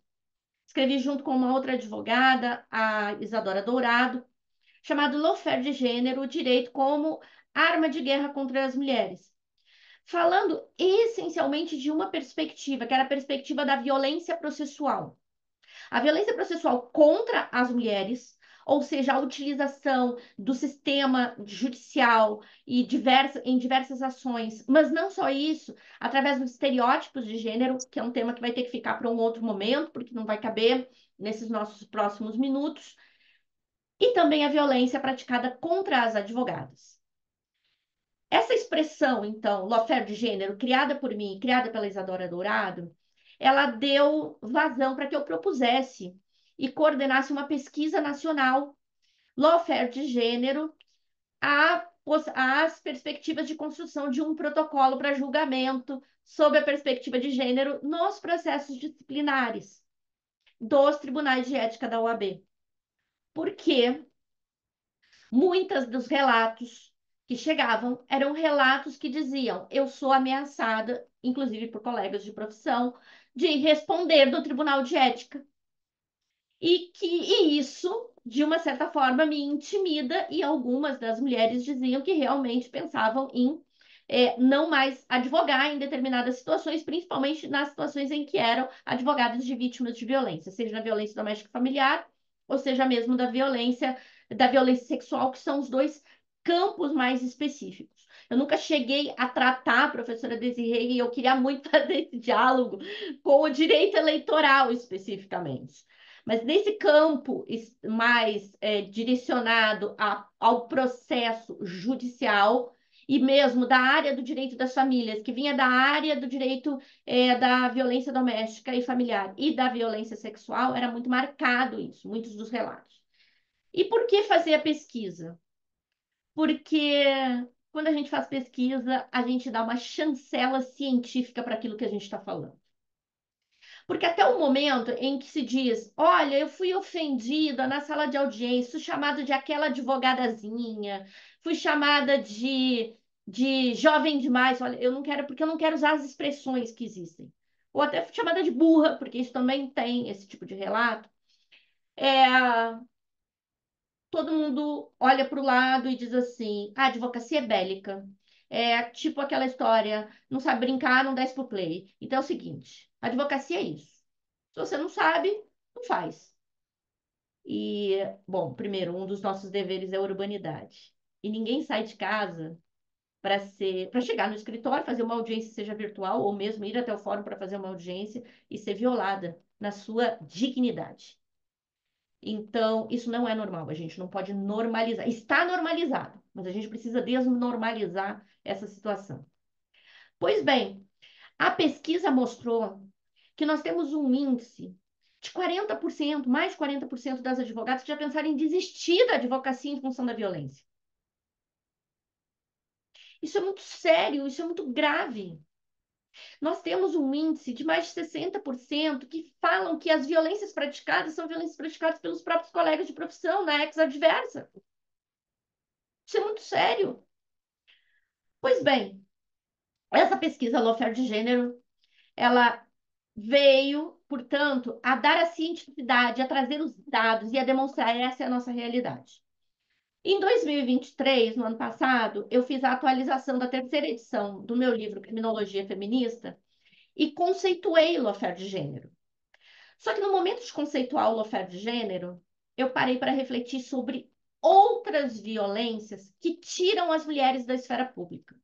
Escrevi junto com uma outra advogada, a Isadora Dourado, chamado Lawfare de Gênero, o direito como arma de guerra contra as mulheres. Falando essencialmente de uma perspectiva, que era a perspectiva da violência processual. A violência processual contra as mulheres, ou seja, a utilização do sistema judicial e em diversas ações, mas não só isso, através dos estereótipos de gênero, que é um tema que vai ter que ficar para um outro momento, porque não vai caber nesses nossos próximos minutos, e também a violência praticada contra as advogadas. Essa expressão, então, lawfare de gênero, criada por mim, criada pela Isadora Dourado, ela deu vazão para que eu propusesse e coordenasse uma pesquisa nacional, lawfare de gênero, as perspectivas de construção de um protocolo para julgamento sob a perspectiva de gênero nos processos disciplinares dos tribunais de ética da OAB. Porque muitos dos relatos que chegavam eram relatos que diziam: eu sou ameaçada, inclusive por colegas de profissão, de responder do Tribunal de Ética. E isso, de uma certa forma, me intimida, e algumas das mulheres diziam que realmente pensavam em não mais advogar em determinadas situações, principalmente nas situações em que eram advogados de vítimas de violência, seja na violência doméstica e familiar, ou seja mesmo da violência sexual, que são os dois campos mais específicos. Eu nunca cheguei a tratar, a professora Desirê, e eu queria muito fazer esse diálogo com o direito eleitoral especificamente. Mas nesse campo mais direcionado ao processo judicial e mesmo da área do direito das famílias, que vinha da área do direito da violência doméstica e familiar e da violência sexual, era muito marcado isso, muitos dos relatos. E por que fazer a pesquisa? Porque quando a gente faz pesquisa, a gente dá uma chancela científica para aquilo que a gente está falando. Porque até o momento em que se diz: olha, eu fui ofendida na sala de audiência, fui chamada de aquela advogadazinha, fui chamada de jovem demais. Olha, eu não quero, porque eu não quero usar as expressões que existem. Ou até fui chamada de burra, porque isso também tem esse tipo de relato. Todo mundo olha para o lado e diz assim: a advocacia é bélica. É tipo aquela história: não sabe brincar, não desce pro play. Então é o seguinte: a advocacia é isso. Se você não sabe, não faz. E, bom, primeiro, um dos nossos deveres é a urbanidade. E ninguém sai de casa para chegar no escritório, fazer uma audiência, seja virtual, ou mesmo ir até o fórum para fazer uma audiência e ser violada na sua dignidade. Então, isso não é normal, a gente não pode normalizar. Está normalizado, mas a gente precisa desnormalizar essa situação. Pois bem, a pesquisa mostrou que nós temos um índice de 40%, mais de 40% das advogadas que já pensaram em desistir da advocacia em função da violência. Isso é muito sério, isso é muito grave. Nós temos um índice de mais de 60% que falam que as violências praticadas são violências praticadas pelos próprios colegas de profissão na ex-adversa. Isso é muito sério. Pois bem, essa pesquisa Lawfare de gênero, ela veio, portanto, a dar a cientificidade, a trazer os dados e a demonstrar essa é a nossa realidade. Em 2023, no ano passado, eu fiz a atualização da terceira edição do meu livro Criminologia Feminista e conceituei o lawfare de gênero. Só que no momento de conceituar o lawfare de gênero, eu parei para refletir sobre outras violências que tiram as mulheres da esfera pública.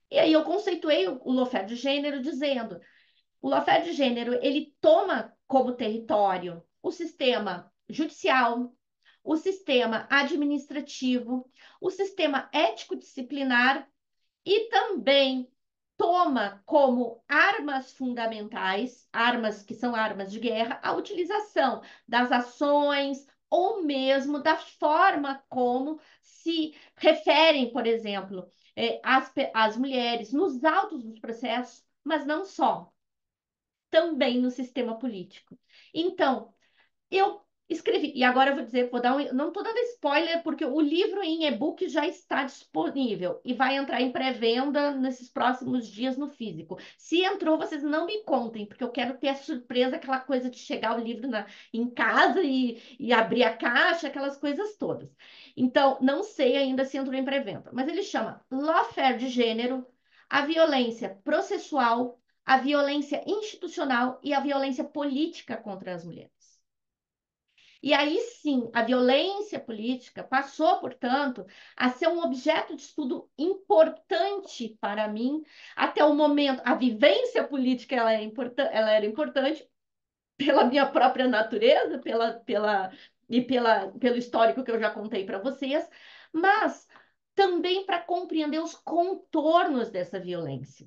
E aí eu conceituei o lawfare de gênero dizendo, o lawfare de gênero, ele toma como território o sistema judicial, o sistema administrativo, o sistema ético-disciplinar e também toma como armas fundamentais, armas que são armas de guerra, a utilização das ações ou mesmo da forma como se referem, por exemplo, as mulheres nos autos dos processos, mas não só, também no sistema político. Então, eu escrevi, e agora eu vou dizer, vou dar não estou dando spoiler, porque o livro em e-book já está disponível e vai entrar em pré-venda nesses próximos dias no físico. Se entrou, vocês não me contem, porque eu quero ter a surpresa, aquela coisa de chegar o livro em casa e abrir a caixa, aquelas coisas todas. Então, não sei ainda se entrou em pré-venda, mas ele chama Lawfare de Gênero, a violência processual, a violência institucional e a violência política contra as mulheres. E aí sim, a violência política passou, portanto, a ser um objeto de estudo importante para mim até o momento. A vivência política ela era importante pela minha própria natureza, pelo histórico que eu já contei para vocês, mas também para compreender os contornos dessa violência.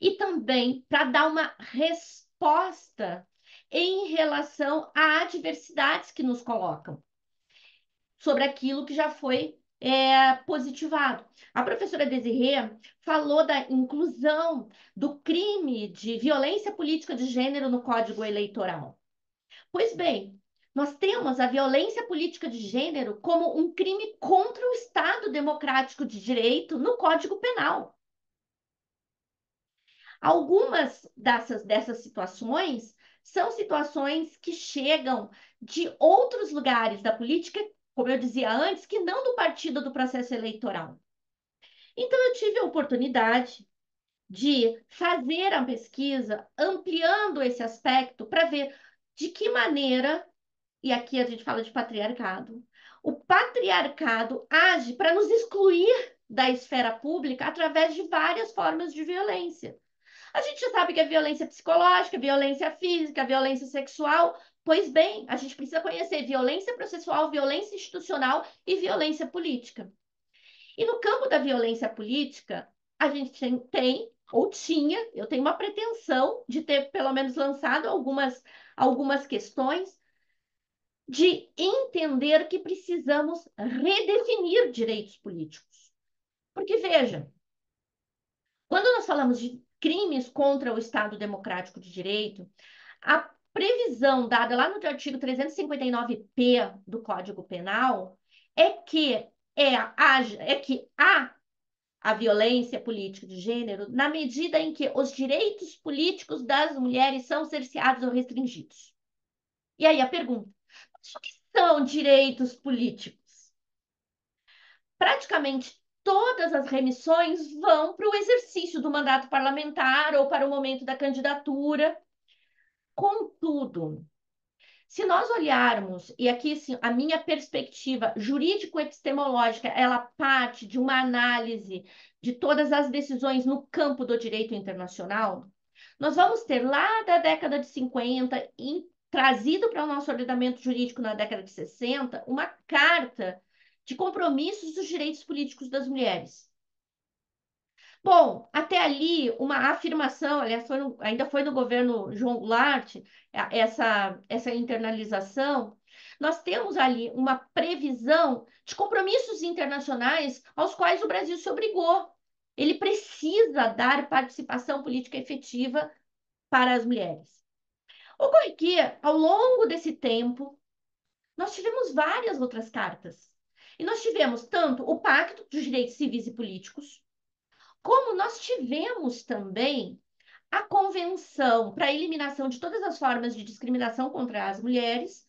E também para dar uma resposta em relação a adversidades que nos colocam sobre aquilo que já foi positivado. A professora Desirê falou da inclusão do crime de violência política de gênero no Código Eleitoral. Pois bem, nós temos a violência política de gênero como um crime contra o Estado Democrático de Direito no Código Penal. Algumas dessas situações são situações que chegam de outros lugares da política, como eu dizia antes, que não do partido do processo eleitoral. Então, eu tive a oportunidade de fazer a pesquisa ampliando esse aspecto para ver de que maneira, e aqui a gente fala de patriarcado, o patriarcado age para nos excluir da esfera pública através de várias formas de violência. A gente já sabe que é violência psicológica, violência física, violência sexual. Pois bem, a gente precisa conhecer violência processual, violência institucional e violência política. E no campo da violência política, a gente tem ou tinha, eu tenho uma pretensão de ter pelo menos lançado algumas questões de entender que precisamos redefinir direitos políticos. Porque, veja, quando nós falamos de crimes contra o Estado Democrático de Direito, a previsão dada lá no artigo 359-P do Código Penal é que há a violência política de gênero na medida em que os direitos políticos das mulheres são cerceados ou restringidos. E aí a pergunta, mas o que são direitos políticos? Praticamente todas as remissões vão para o exercício do mandato parlamentar ou para o momento da candidatura. Contudo, se nós olharmos, e aqui sim, a minha perspectiva jurídico-epistemológica, ela parte de uma análise de todas as decisões no campo do direito internacional, nós vamos ter lá da década de 50, trazido para o nosso ordenamento jurídico na década de 60, uma carta de compromissos dos direitos políticos das mulheres. Bom, até ali, uma afirmação, aliás, ainda foi no governo João Goulart, essa internalização, nós temos ali uma previsão de compromissos internacionais aos quais o Brasil se obrigou. ele precisa dar participação política efetiva para as mulheres. Ocorre que, ao longo desse tempo, nós tivemos várias outras cartas. E nós tivemos tanto o Pacto dos Direitos Civis e Políticos, como nós tivemos também a Convenção para a Eliminação de Todas as Formas de Discriminação contra as Mulheres,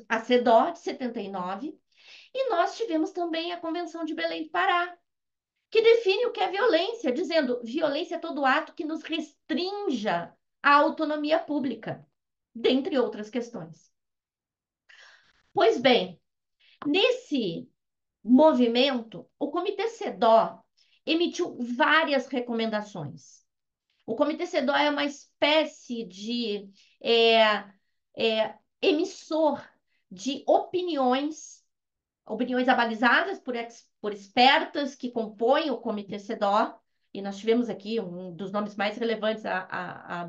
a CEDAW de 79, e nós tivemos também a Convenção de Belém do Pará, que define o que é violência, dizendo violência é todo ato que nos restrinja a autonomia pública, dentre outras questões. Pois bem, nesse movimento, o Comitê CEDAW emitiu várias recomendações. O Comitê CEDAW é uma espécie de emissor de opiniões abalizadas por expertas que compõem o Comitê CEDAW, e nós tivemos aqui um dos nomes mais relevantes, a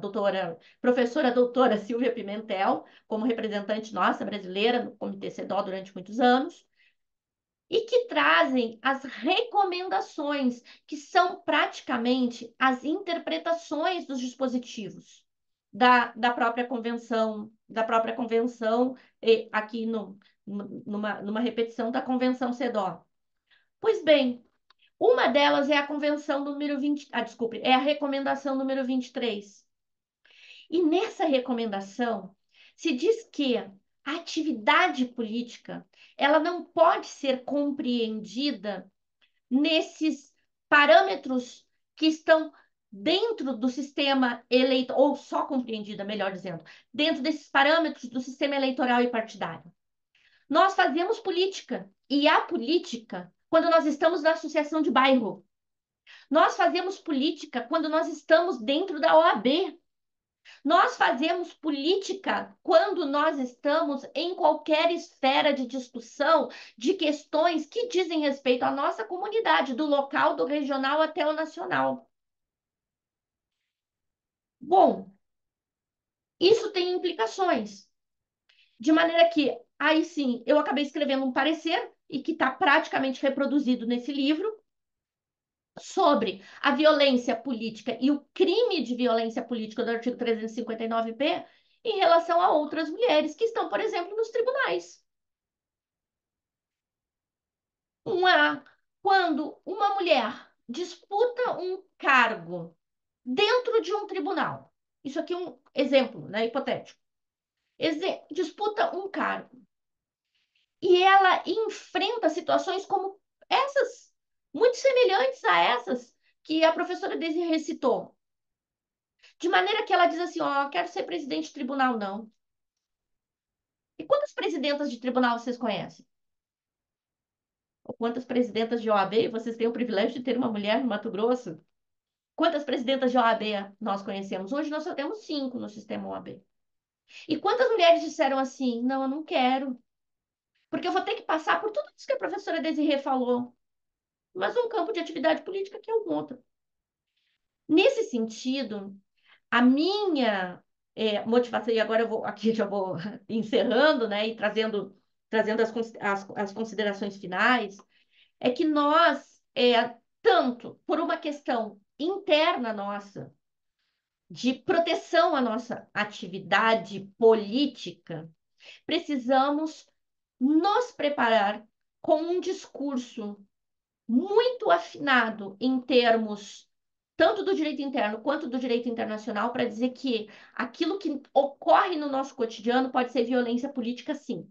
professora doutora Silvia Pimentel, como representante nossa brasileira no Comitê CEDAW durante muitos anos, e que trazem as recomendações, que são praticamente as interpretações dos dispositivos da própria convenção, aqui numa repetição da Convenção CEDAW. Pois bem, uma delas é a convenção número 20, desculpe, é a recomendação número 23. E nessa recomendação se diz que a atividade política, ela não pode ser compreendida nesses parâmetros que estão dentro do sistema eleitoral, ou só compreendida, melhor dizendo, dentro desses parâmetros do sistema eleitoral e partidário. Nós fazemos política, e a política quando nós estamos na associação de bairro. Nós fazemos política quando nós estamos dentro da OAB. Nós fazemos política quando nós estamos em qualquer esfera de discussão de questões que dizem respeito à nossa comunidade, do local, do regional até o nacional. Bom, isso tem implicações. De maneira que, aí sim, eu acabei escrevendo um parecer, e que está praticamente reproduzido nesse livro, sobre a violência política e o crime de violência política do artigo 359-P em relação a outras mulheres que estão, por exemplo, nos tribunais. Quando uma mulher disputa um cargo dentro de um tribunal, isso aqui é um exemplo, né, hipotético, disputa um cargo e ela enfrenta situações como essas, muito semelhantes a essas que a professora Desirê citou. De maneira que ela diz assim, ó, quero ser presidente de tribunal, não. E quantas presidentas de tribunal vocês conhecem? Ou quantas presidentas de OAB? Vocês têm o privilégio de ter uma mulher no Mato Grosso? Quantas presidentas de OAB nós conhecemos? Hoje nós só temos 5 no sistema OAB. E quantas mulheres disseram assim, não, eu não quero, porque eu vou ter que passar por tudo isso que a professora Desirê falou, mas um campo de atividade política que é um outro. Nesse sentido, a minha motivação, e agora eu vou aqui já vou encerrando, né, e trazendo as considerações finais, é que nós, tanto por uma questão interna nossa, de proteção à nossa atividade política, precisamos nos preparar com um discurso muito afinado em termos tanto do direito interno quanto do direito internacional, para dizer que aquilo que ocorre no nosso cotidiano pode ser violência política, sim.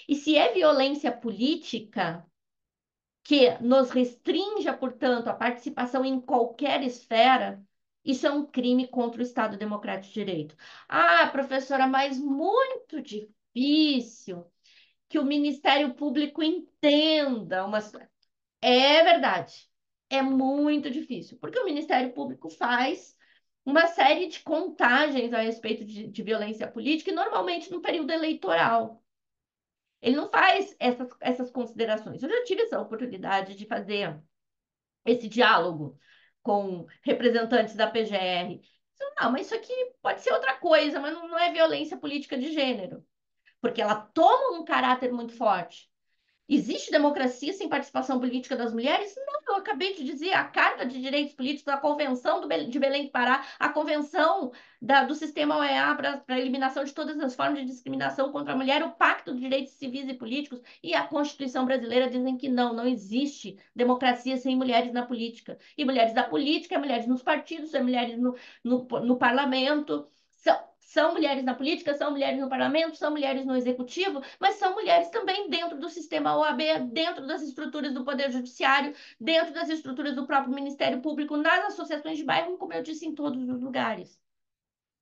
E se é violência política que nos restrinja, portanto, a participação em qualquer esfera, isso é um crime contra o Estado Democrático de Direito. Ah, professora, mas muito difícil que o Ministério Público entenda uma... É verdade. É muito difícil, porque o Ministério Público faz uma série de contagens a respeito de violência política, e normalmente no período eleitoral. Ele não faz essas considerações. Eu já tive essa oportunidade de fazer esse diálogo com representantes da PGR. Não, mas isso aqui pode ser outra coisa, mas não é violência política de gênero, porque ela toma um caráter muito forte. Existe democracia sem participação política das mulheres? Não, eu acabei de dizer, a Carta de Direitos Políticos, a Convenção de Belém do Pará, a Convenção do Sistema OEA para a eliminação de todas as formas de discriminação contra a mulher, o Pacto de Direitos Civis e Políticos e a Constituição brasileira dizem que não existe democracia sem mulheres na política. E mulheres da política, mulheres nos partidos, mulheres no parlamento, são mulheres na política, são mulheres no parlamento, são mulheres no executivo, mas são mulheres também dentro do sistema OAB, dentro das estruturas do Poder Judiciário, dentro das estruturas do próprio Ministério Público, nas associações de bairro, como eu disse, em todos os lugares.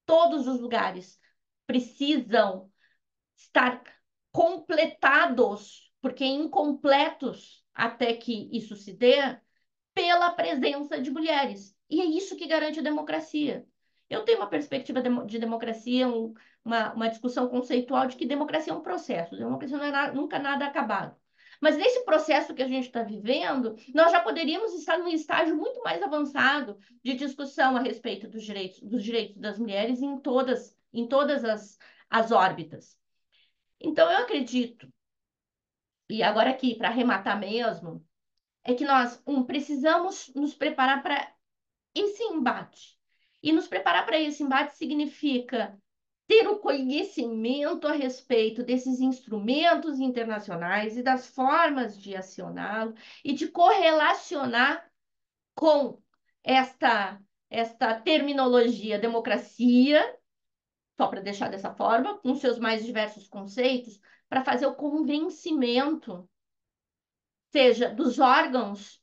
Todos os lugares precisam estar completados, porque incompletos até que isso se dê, pela presença de mulheres. E é isso que garante a democracia. Eu tenho uma perspectiva de democracia, uma discussão conceitual de que democracia é um processo, democracia não é nunca nada acabado. Mas nesse processo que a gente está vivendo, nós já poderíamos estar num estágio muito mais avançado de discussão a respeito dos direitos das mulheres em todas as órbitas. Então, eu acredito, e agora aqui, para arrematar mesmo, é que nós, precisamos nos preparar para esse embate. E nos preparar para esse embate significa ter o conhecimento a respeito desses instrumentos internacionais e das formas de acioná-lo e de correlacionar com esta terminologia democracia, só para deixar dessa forma, com seus mais diversos conceitos, para fazer o convencimento seja dos órgãos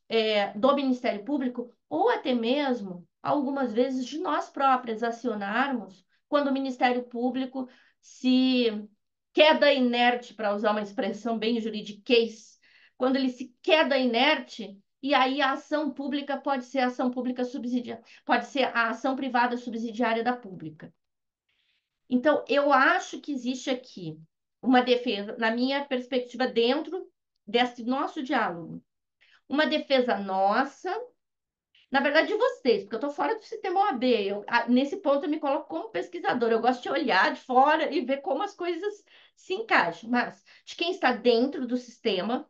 do Ministério Público, ou até mesmo, algumas vezes, de nós próprias acionarmos, quando o Ministério Público se queda inerte, para usar uma expressão bem juridiquês, quando ele se queda inerte, e aí a ação pública pode ser a ação pública subsidiária, pode ser a ação privada subsidiária da pública. Então, eu acho que existe aqui uma defesa, na minha perspectiva, dentro desse nosso diálogo, uma defesa nossa, na verdade de vocês, porque eu estou fora do sistema OAB. Nesse ponto eu me coloco como pesquisadora, eu gosto de olhar de fora e ver como as coisas se encaixam, mas de quem está dentro do sistema,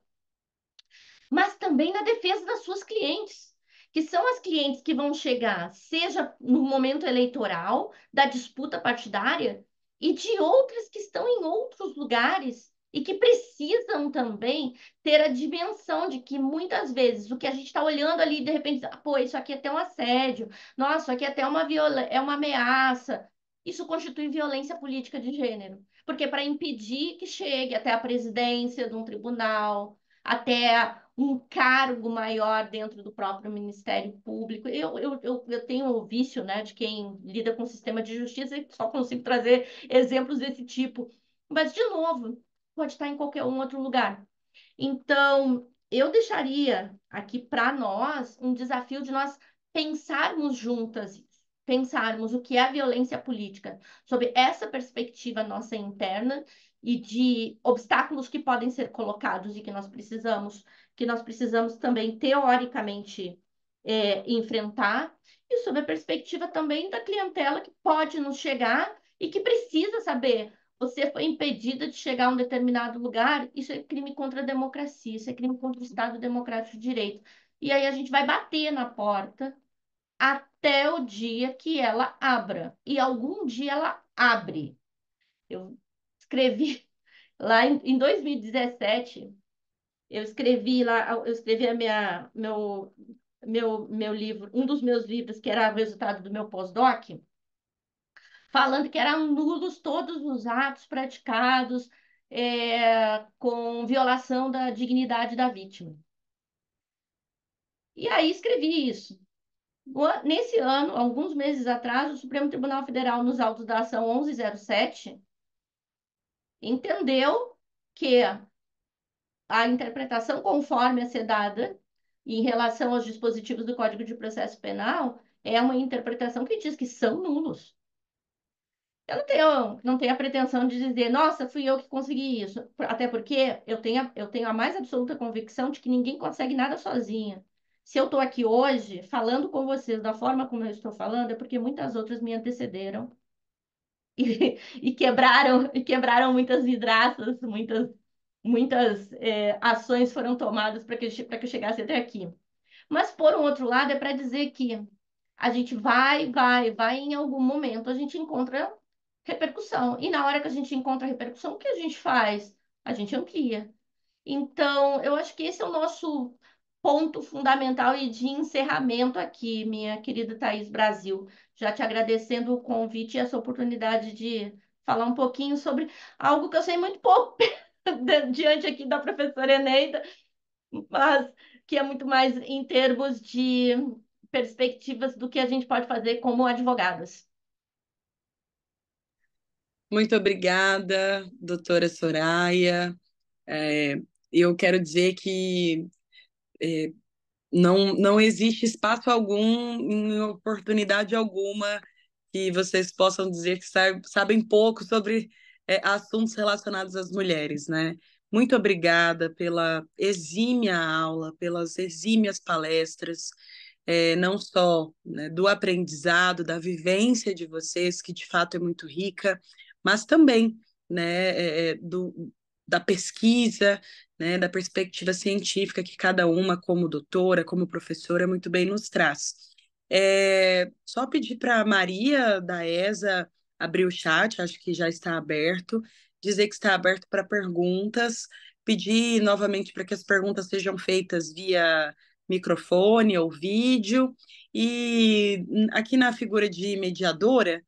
mas também na defesa das suas clientes, que são as clientes que vão chegar, seja no momento eleitoral, da disputa partidária, e de outras que estão em outros lugares e que precisam também ter a dimensão de que muitas vezes o que a gente está olhando ali, de repente, pô, isso aqui é até um assédio, nossa, isso aqui é até é uma ameaça. Isso constitui violência política de gênero. Porque para impedir que chegue até a presidência de um tribunal, até um cargo maior dentro do próprio Ministério Público. Eu tenho o vício, né, de quem lida com o sistema de justiça e só consigo trazer exemplos desse tipo. Mas, de novo, pode estar em qualquer um outro lugar. Então, eu deixaria aqui para nós um desafio de nós pensarmos juntas isso. Pensarmos o que é a violência política, sob essa perspectiva nossa interna e de obstáculos que podem ser colocados e que nós precisamos também teoricamente enfrentar, e sob a perspectiva também da clientela que pode nos chegar e que precisa saber: você foi impedida de chegar a um determinado lugar, isso é crime contra a democracia, isso é crime contra o Estado Democrático de Direito. E aí a gente vai bater na porta até o dia que ela abra. E algum dia ela abre. Eu escrevi lá em 2017, eu escrevi meu livro, um dos meus livros, que era o resultado do meu pós-doc, falando que eram nulos todos os atos praticados com violação da dignidade da vítima. E aí escrevi isso. Nesse ano, alguns meses atrás, o Supremo Tribunal Federal, nos autos da ação 1107, entendeu que a interpretação conforme a ser dada em relação aos dispositivos do Código de Processo Penal é uma interpretação que diz que são nulos. Eu não tenho a pretensão de dizer, nossa, fui eu que consegui isso. Até porque eu tenho a mais absoluta convicção de que ninguém consegue nada sozinha. Se eu estou aqui hoje falando com vocês da forma como eu estou falando, é porque muitas outras me antecederam e quebraram muitas vidraças, muitas ações foram tomadas para que eu chegasse até aqui. Mas, por um outro lado, é para dizer que a gente vai, em algum momento a gente encontra repercussão. E na hora que a gente encontra repercussão, o que a gente faz? A gente amplia. Então, eu acho que esse é o nosso ponto fundamental e de encerramento aqui, minha querida Thaís Brasil. Já te agradecendo o convite e essa oportunidade de falar um pouquinho sobre algo que eu sei muito pouco diante aqui da professora Eneida, mas que é muito mais em termos de perspectivas do que a gente pode fazer como advogadas. Muito obrigada, doutora Soraya. É, eu quero dizer que não existe espaço algum, em oportunidade alguma, que vocês possam dizer que sabem pouco sobre assuntos relacionados às mulheres, né? Muito obrigada pela exímia aula, pelas exímias palestras, não só, né, do aprendizado, da vivência de vocês, que de fato é muito rica, mas também, né, da pesquisa, né, da perspectiva científica que cada uma, como doutora, como professora, muito bem nos traz. Só pedir para a Maria da ESA abrir o chat, acho que já está aberto, dizer que está aberto para perguntas, pedir novamente para que as perguntas sejam feitas via microfone ou vídeo, e aqui na figura de mediadora,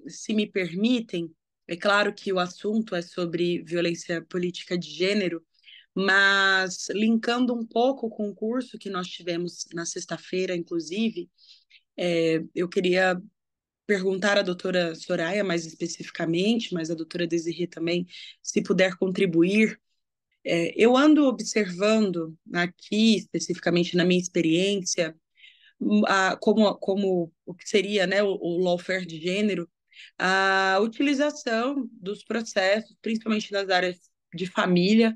se me permitem, é claro que o assunto é sobre violência política de gênero, mas linkando um pouco com o curso que nós tivemos na sexta-feira, inclusive, eu queria perguntar à doutora Soraya mais especificamente, mas a doutora Desirê também, se puder contribuir. Eu ando observando aqui, especificamente na minha experiência, como o que seria, né, o lawfare de gênero, a utilização dos processos, principalmente nas áreas de família,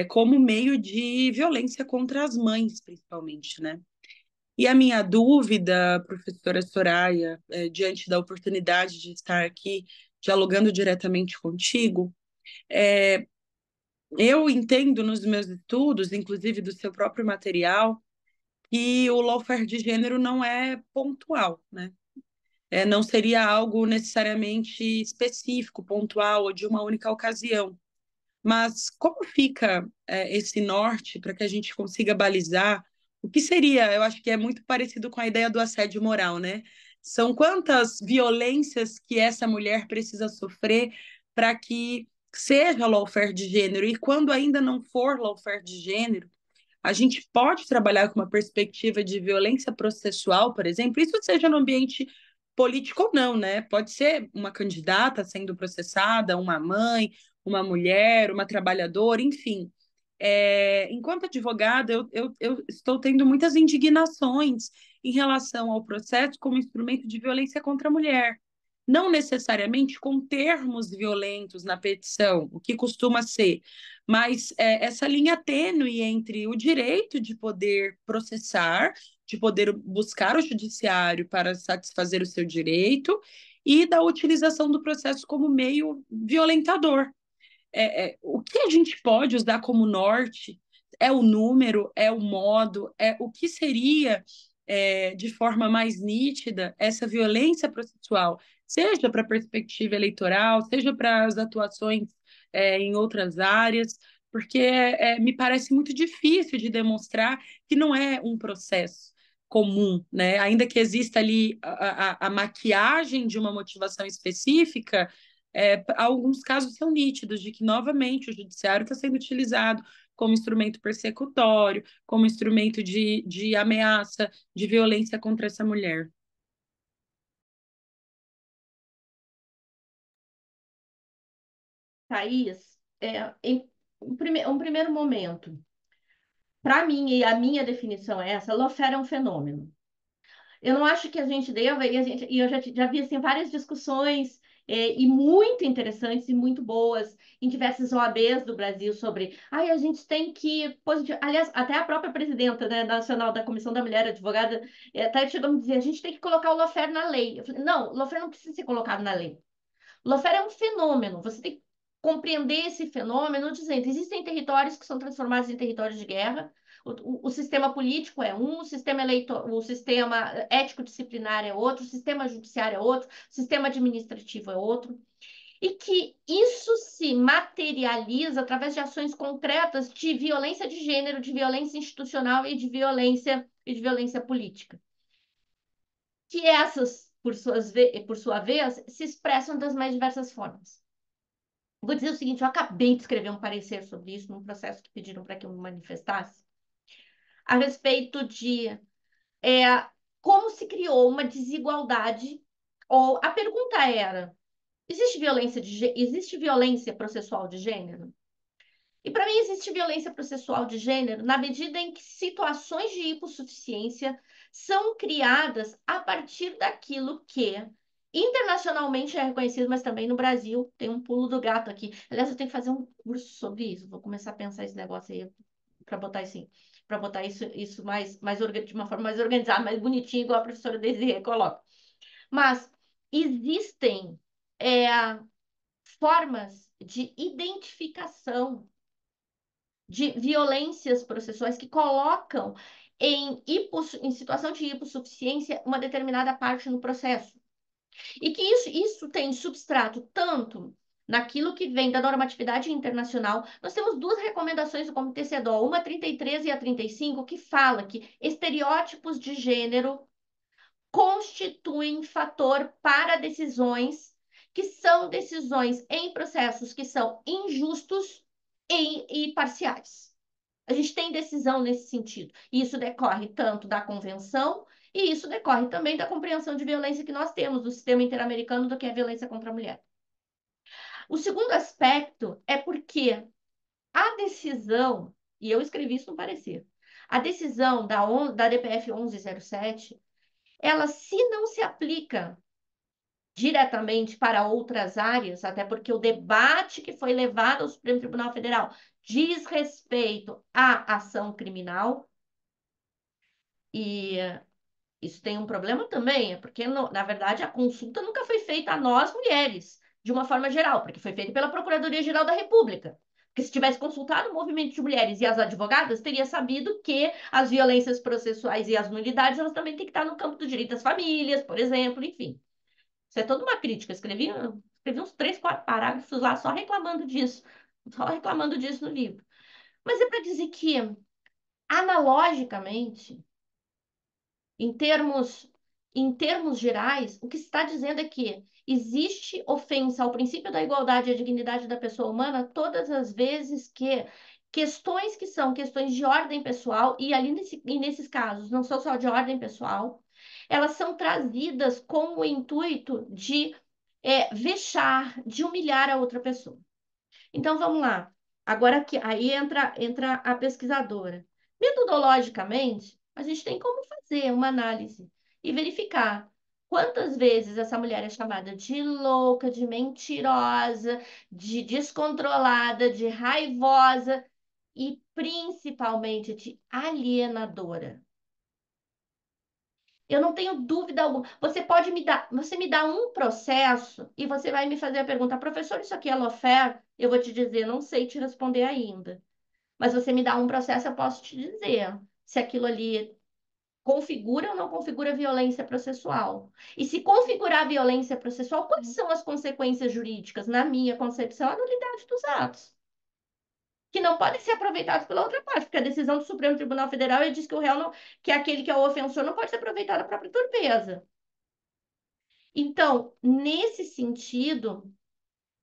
como meio de violência contra as mães, principalmente, né? E a minha dúvida, professora Soraya, diante da oportunidade de estar aqui dialogando diretamente contigo, é, eu entendo nos meus estudos, inclusive do seu próprio material, que o lawfare de gênero não é pontual, né? Não seria algo necessariamente específico, pontual ou de uma única ocasião. Mas como fica esse norte para que a gente consiga balizar o que seria? Eu acho que é muito parecido com a ideia do assédio moral, né? São quantas violências que essa mulher precisa sofrer para que seja lawfare de gênero, e quando ainda não for lawfare de gênero, a gente pode trabalhar com uma perspectiva de violência processual, por exemplo, isso seja no ambiente político ou não, né? Pode ser uma candidata sendo processada, uma mãe, uma mulher, uma trabalhadora, enfim. Enquanto advogada, eu estou tendo muitas indignações em relação ao processo como instrumento de violência contra a mulher. Não necessariamente com termos violentos na petição, o que costuma ser, mas essa linha tênue entre o direito de poder processar, de poder buscar o judiciário para satisfazer o seu direito, e da utilização do processo como meio violentador. O que a gente pode usar como norte é o número, é o modo, é o que seria, de forma mais nítida, essa violência processual, seja para a perspectiva eleitoral, seja para as atuações em outras áreas, porque me parece muito difícil de demonstrar que não é um processo comum, né? Ainda que exista ali a maquiagem de uma motivação específica, alguns casos são nítidos de que, novamente, o judiciário está sendo utilizado como instrumento persecutório, como instrumento de ameaça, de violência contra essa mulher. Thaís, em um primeiro momento, para mim, e a minha definição é essa, lawfare é um fenômeno. Eu não acho que a gente deva, e eu já vi assim, várias discussões e muito interessantes e muito boas em diversas OABs do Brasil sobre, a gente tem que, aliás, até a própria presidenta, né, nacional da Comissão da Mulher, advogada, até chegou a me dizer, a gente tem que colocar o lawfare na lei. Eu falei, não, o lawfare não precisa ser colocado na lei. O lawfare é um fenômeno, você tem que compreender esse fenômeno dizendo: existem territórios que são transformados em territórios de guerra, o sistema político é um, o sistema ético-disciplinar é outro, o sistema judiciário é outro, o sistema administrativo é outro, e que isso se materializa através de ações concretas de violência de gênero, de violência institucional e de violência política. Que essas, por sua vez, se expressam das mais diversas formas. Vou dizer o seguinte: eu acabei de escrever um parecer sobre isso num processo que pediram para que eu me manifestasse, a respeito de como se criou uma desigualdade, ou a pergunta era: existe violência processual de gênero? E para mim existe violência processual de gênero na medida em que situações de hipossuficiência são criadas a partir daquilo que internacionalmente é reconhecido, mas também no Brasil tem um pulo do gato aqui. Aliás, eu tenho que fazer um curso sobre isso. Vou começar a pensar esse negócio aí para botar assim, para botar isso de uma forma mais organizada, mais bonitinha, igual a professora Desirê coloca. Mas existem formas de identificação de violências processuais que colocam em situação de hipossuficiência uma determinada parte no processo. E que isso tem substrato tanto naquilo que vem da normatividade internacional. Nós temos duas recomendações do Comitê CEDAW, uma a 33 e a 35, que fala que estereótipos de gênero constituem fator para decisões que são decisões em processos que são injustos e parciais. A gente tem decisão nesse sentido. E isso decorre tanto da convenção e isso decorre também da compreensão de violência que nós temos do sistema interamericano do que é a violência contra a mulher. O segundo aspecto é porque a decisão, e eu escrevi isso no parecer, a decisão da DPF 1107, ela, se não se aplica diretamente para outras áreas, até porque o debate que foi levado ao Supremo Tribunal Federal diz respeito à ação criminal, e isso tem um problema também, é porque, na verdade, a consulta nunca foi feita a nós, mulheres, de uma forma geral, porque foi feita pela Procuradoria-Geral da República. Porque se tivesse consultado o movimento de mulheres e as advogadas, teria sabido que as violências processuais e as nulidades, elas também têm que estar no campo do direito das famílias, por exemplo, enfim. Isso é toda uma crítica. Escrevi uns 3, 4 parágrafos lá só reclamando disso no livro. Mas é para dizer que, analogicamente, em termos gerais, o que se está dizendo é que existe ofensa ao princípio da igualdade e à dignidade da pessoa humana todas as vezes que questões que são questões de ordem pessoal, e ali nesses casos não são só de ordem pessoal, elas são trazidas com o intuito de vexar, de humilhar a outra pessoa. Então vamos lá. Agora que aí entra a pesquisadora. Metodologicamente, a gente tem como fazer uma análise e verificar quantas vezes essa mulher é chamada de louca, de mentirosa, de descontrolada, de raivosa e principalmente de alienadora. Eu não tenho dúvida alguma. Você me dá um processo e você vai me fazer a pergunta: professor, isso aqui é lawfare? Eu vou te dizer: não sei te responder ainda. Mas você me dá um processo, eu posso te dizer se aquilo ali configura ou não configura violência processual. E se configurar violência processual, quais são as consequências jurídicas? Na minha concepção, a nulidade dos atos, que não podem ser aproveitados pela outra parte, porque a decisão do Supremo Tribunal Federal diz que o réu não, que aquele que é o ofensor não pode ser aproveitado a própria torpeza. Então, nesse sentido,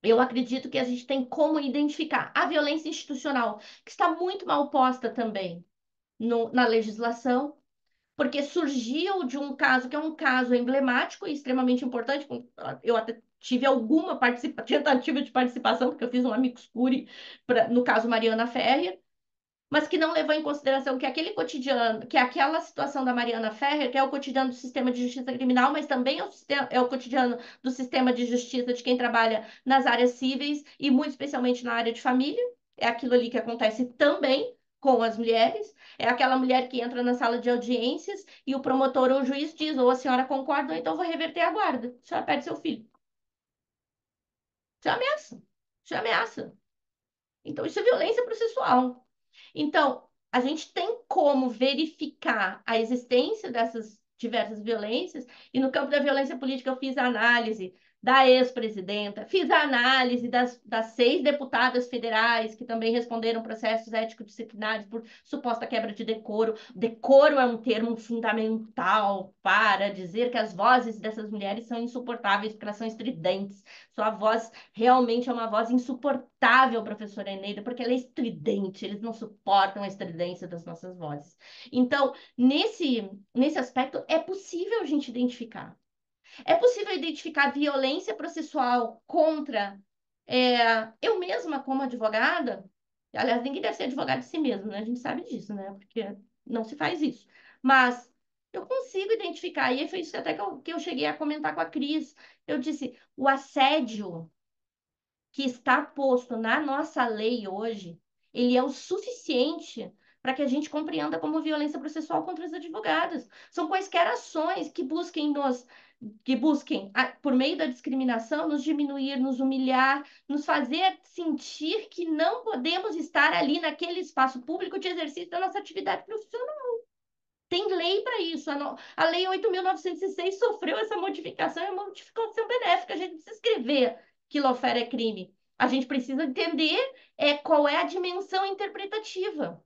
eu acredito que a gente tem como identificar a violência institucional, que está muito mal posta também na legislação, porque surgiu de um caso que é um caso emblemático e extremamente importante. Eu até tive alguma tentativa de participação, porque eu fiz um amicus curiae no caso Mariana Ferrer, mas que não levou em consideração que aquele cotidiano, que aquela situação da Mariana Ferrer, que é o cotidiano do sistema de justiça criminal, mas também é o cotidiano do sistema de justiça de quem trabalha nas áreas cíveis e muito especialmente na área de família. É aquilo ali que acontece também com as mulheres. É aquela mulher que entra na sala de audiências e o promotor ou o juiz diz: ou a senhora concorda, ou então vou reverter a guarda. A senhora perde seu filho. Isso é uma ameaça. Isso é ameaça. Então, isso é violência processual. Então, a gente tem como verificar a existência dessas diversas violências, e no campo da violência política eu fiz a análise da ex-presidenta, fiz a análise das 6 deputadas federais que também responderam processos ético-disciplinares por suposta quebra de decoro. Decoro é um termo fundamental para dizer que as vozes dessas mulheres são insuportáveis, porque elas são estridentes. Sua voz realmente é uma voz insuportável, professora Eneida, porque ela é estridente, eles não suportam a estridência das nossas vozes. Então, nesse aspecto, é possível a gente identificar. É possível identificar violência processual contra eu mesma, como advogada. Aliás, ninguém deve ser advogado de si mesmo, né? A gente sabe disso, né? Porque não se faz isso. Mas eu consigo identificar, e foi isso até que eu cheguei a comentar com a Cris. Eu disse: o assédio que está posto na nossa lei hoje, ele é o suficiente para que a gente compreenda como violência processual contra os advogados. São quaisquer ações que busquem, por meio da discriminação, nos diminuir, nos humilhar, nos fazer sentir que não podemos estar ali naquele espaço público de exercício da nossa atividade profissional. Tem lei para isso. A Lei 8.906 sofreu essa modificação, é uma modificação benéfica. A gente precisa escrever que lawfare é crime. A gente precisa entender qual é a dimensão interpretativa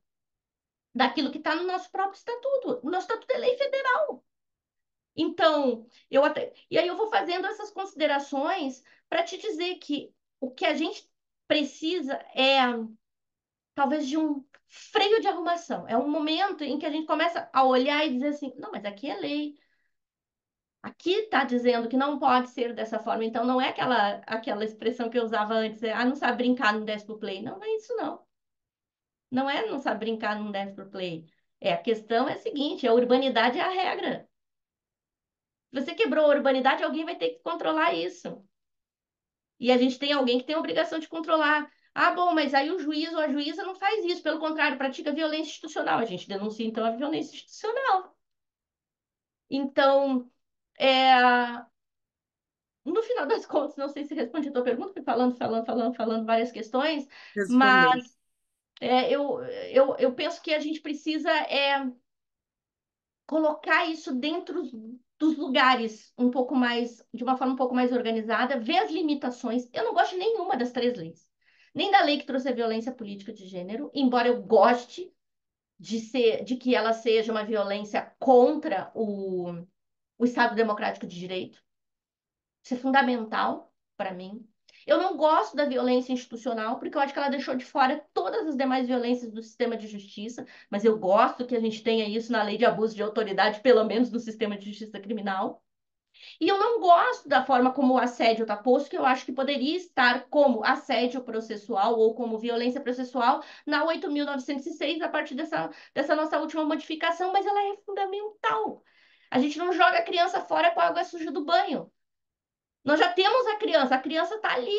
daquilo que está no nosso próprio estatuto. O nosso estatuto é lei federal. Então, e aí eu vou fazendo essas considerações para te dizer que o que a gente precisa é talvez de um freio de arrumação. É um momento em que a gente começa a olhar e dizer assim: não, mas aqui é lei. Aqui está dizendo que não pode ser dessa forma. Então, não é aquela expressão que eu usava antes, não sabe brincar, não desce pro play. Não, não é isso, não. Não é não sabe brincar, não desce pro play. A questão é a seguinte: a urbanidade é a regra. Se você quebrou a urbanidade, alguém vai ter que controlar isso. E a gente tem alguém que tem a obrigação de controlar. Ah, bom, mas aí o juiz ou a juíza não faz isso, pelo contrário, pratica violência institucional. A gente denuncia, então, a violência institucional. Então, no final das contas, não sei se respondi a tua pergunta, fui falando várias questões, Respondeu. mas eu penso que a gente precisa colocar isso dentro dos lugares um pouco mais, de uma forma um pouco mais organizada, ver as limitações. Eu não gosto de nenhuma das 3 leis. Nem da lei que trouxe a violência política de gênero, embora eu goste de que ela seja uma violência contra o Estado Democrático de Direito. Isso é fundamental para mim. Eu não gosto da violência institucional, porque eu acho que ela deixou de fora todas as demais violências do sistema de justiça, mas eu gosto que a gente tenha isso na lei de abuso de autoridade, pelo menos no sistema de justiça criminal. E eu não gosto da forma como o assédio está posto, que eu acho que poderia estar como assédio processual ou como violência processual na 8.906, a partir dessa nossa última modificação, mas ela é fundamental. A gente não joga a criança fora com a água suja do banho. Nós já temos a criança está ali.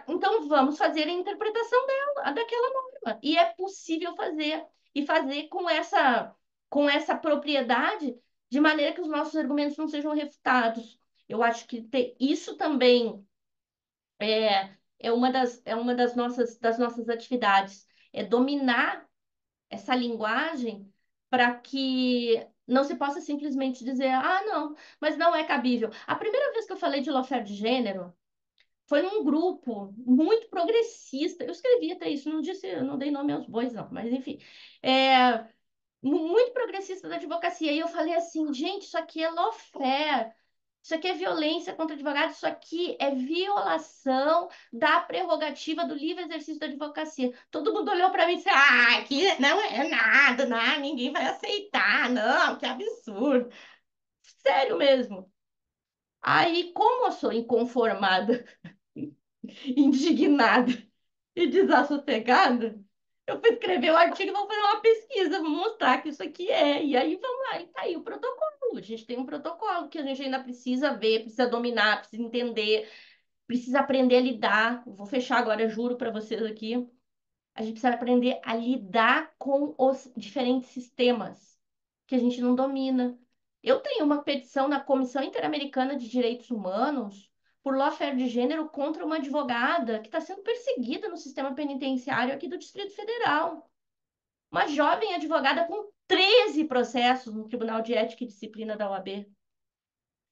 Então vamos fazer a interpretação daquela norma. E é possível fazer, e fazer com essa propriedade, de maneira que os nossos argumentos não sejam refutados. Eu acho que isso também é uma das nossas atividades, é dominar essa linguagem para que não se possa simplesmente dizer: ah, não, mas não é cabível. A primeira vez que eu falei de lawfare de gênero foi num grupo muito progressista. Eu escrevi até isso, não disse, não dei nome aos bois, não, mas enfim. Muito progressista da advocacia. E eu falei assim: gente, isso aqui é lawfare. Isso aqui é violência contra advogados, isso aqui é violação da prerrogativa do livre exercício da advocacia. Todo mundo olhou para mim e disse: ah, aqui não é nada, não, ninguém vai aceitar, não, que absurdo. Sério mesmo. Aí, como eu sou inconformada, indignada e desassossegada, eu fui escrever o artigo e vou fazer uma pesquisa, vou mostrar que isso aqui é. E aí vamos lá, e tá aí o protocolo. A gente tem um protocolo que a gente ainda precisa ver, precisa dominar, precisa entender, precisa aprender a lidar. Vou fechar agora, juro para vocês aqui. A gente precisa aprender a lidar com os diferentes sistemas que a gente não domina. Eu tenho uma petição na Comissão Interamericana de Direitos Humanos por lawfare de gênero contra uma advogada que está sendo perseguida no sistema penitenciário aqui do Distrito Federal. Uma jovem advogada com 13 processos no Tribunal de Ética e Disciplina da OAB,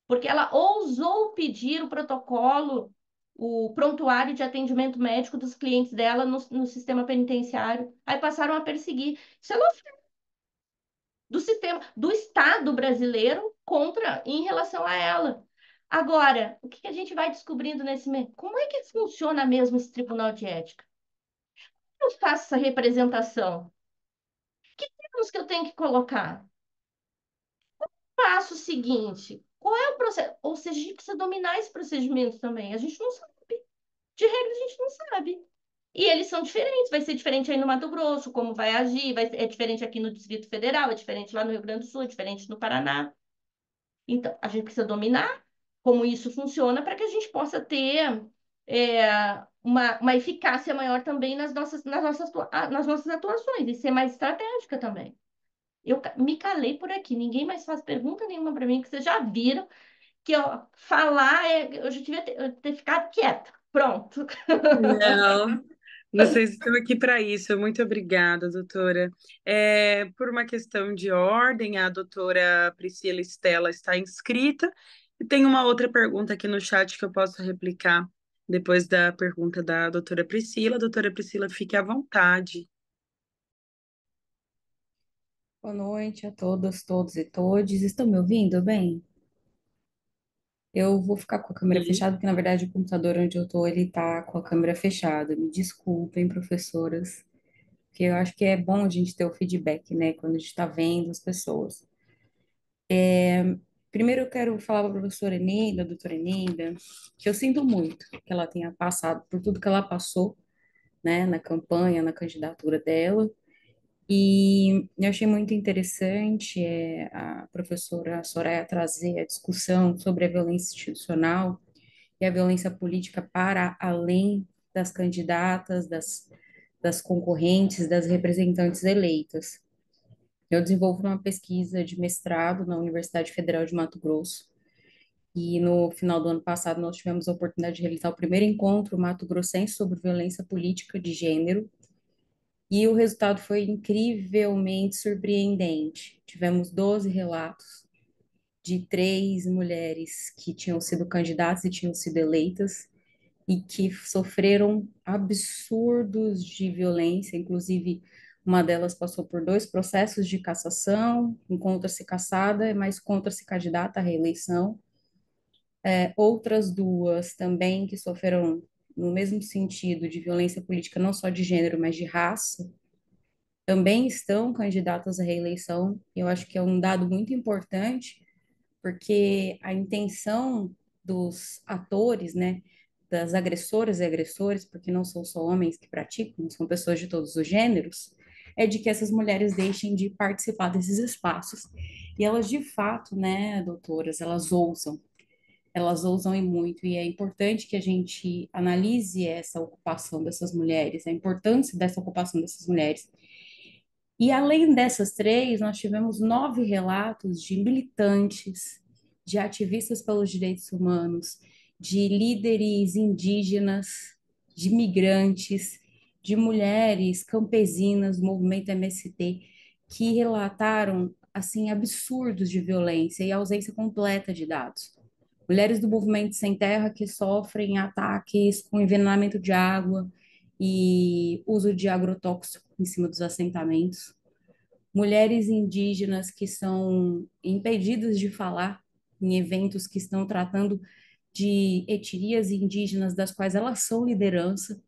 porque ela ousou pedir o protocolo, o prontuário de atendimento médico dos clientes dela no sistema penitenciário. Aí passaram a perseguir. Isso é lawfare do sistema, do Estado brasileiro contra, em relação a ela. Agora, o que a gente vai descobrindo nesse meio? Como é que funciona mesmo esse Tribunal de Ética? Eu faço essa representação. Que termos que eu tenho que colocar? Passo seguinte, qual é o processo? Ou seja, a gente precisa dominar esse procedimento também. A gente não sabe. De regra, a gente não sabe. E eles são diferentes. Vai ser diferente aí no Mato Grosso, como vai agir, é diferente aqui no Distrito Federal, é diferente lá no Rio Grande do Sul, é diferente no Paraná. Então, a gente precisa dominar como isso funciona para que a gente possa ter uma eficácia maior também nas nossas atuações e ser mais estratégica também. Me calei por aqui, ninguém mais faz pergunta nenhuma para mim, que vocês já viram que eu já devia ter ficado quieta. Pronto. Não, vocês estão aqui para isso. Muito obrigada, doutora. Por uma questão de ordem, a doutora Priscila Estela está inscrita. E tem uma outra pergunta aqui no chat que eu posso replicar depois da pergunta da doutora Priscila. Doutora Priscila, fique à vontade. Boa noite a todas, todos e todes. Estão me ouvindo bem? Eu vou ficar com a câmera Sim. fechada, porque na verdade o computador onde eu tô, ele tá com a câmera fechada. Me desculpem, professoras, porque eu acho que é bom a gente ter o feedback, né, quando a gente tá vendo as pessoas. Primeiro eu quero falar para a professora Eneida, a doutora Eneida, que eu sinto muito que ela tenha passado por tudo que ela passou, né, na campanha, na candidatura dela. E eu achei muito interessante a professora Soraya trazer a discussão sobre a violência institucional e a violência política para além das candidatas, das concorrentes, das representantes eleitas. Eu desenvolvo uma pesquisa de mestrado na Universidade Federal de Mato Grosso e no final do ano passado nós tivemos a oportunidade de realizar o primeiro encontro mato-grossense sobre violência política de gênero. E o resultado foi incrivelmente surpreendente. Tivemos 12 relatos de 3 mulheres que tinham sido candidatas e tinham sido eleitas e que sofreram absurdos de violência, inclusive uma delas passou por 2 processos de cassação, encontra-se cassada, mas contra-se candidata à reeleição. Outras 2 também que sofreram no mesmo sentido de violência política, não só de gênero, mas de raça, também estão candidatas à reeleição. Eu acho que é um dado muito importante, porque a intenção dos atores, né, das agressoras e agressores, porque não são só homens que praticam, são pessoas de todos os gêneros, é de que essas mulheres deixem de participar desses espaços. E elas, de fato, né, doutoras, elas ousam e muito, e é importante que a gente analise essa ocupação dessas mulheres, a importância dessa ocupação dessas mulheres, e além dessas 3, nós tivemos 9 relatos de militantes, de ativistas pelos direitos humanos, de líderes indígenas, de migrantes, de mulheres campesinas do movimento MST, que relataram assim absurdos de violência e ausência completa de dados. Mulheres do movimento Sem Terra que sofrem ataques com envenenamento de água e uso de agrotóxico em cima dos assentamentos. Mulheres indígenas que são impedidas de falar em eventos que estão tratando de etnias indígenas das quais elas são liderança.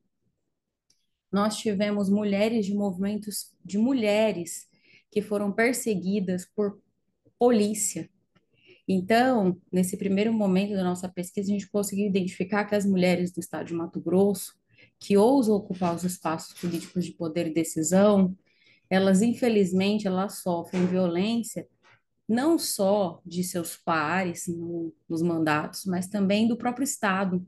Nós tivemos mulheres de movimentos de mulheres que foram perseguidas por polícia. Então, nesse primeiro momento da nossa pesquisa, a gente conseguiu identificar que as mulheres do estado de Mato Grosso, que ousam ocupar os espaços políticos de poder e decisão, elas, infelizmente, elas sofrem violência não só de seus pares nos mandatos, mas também do próprio Estado,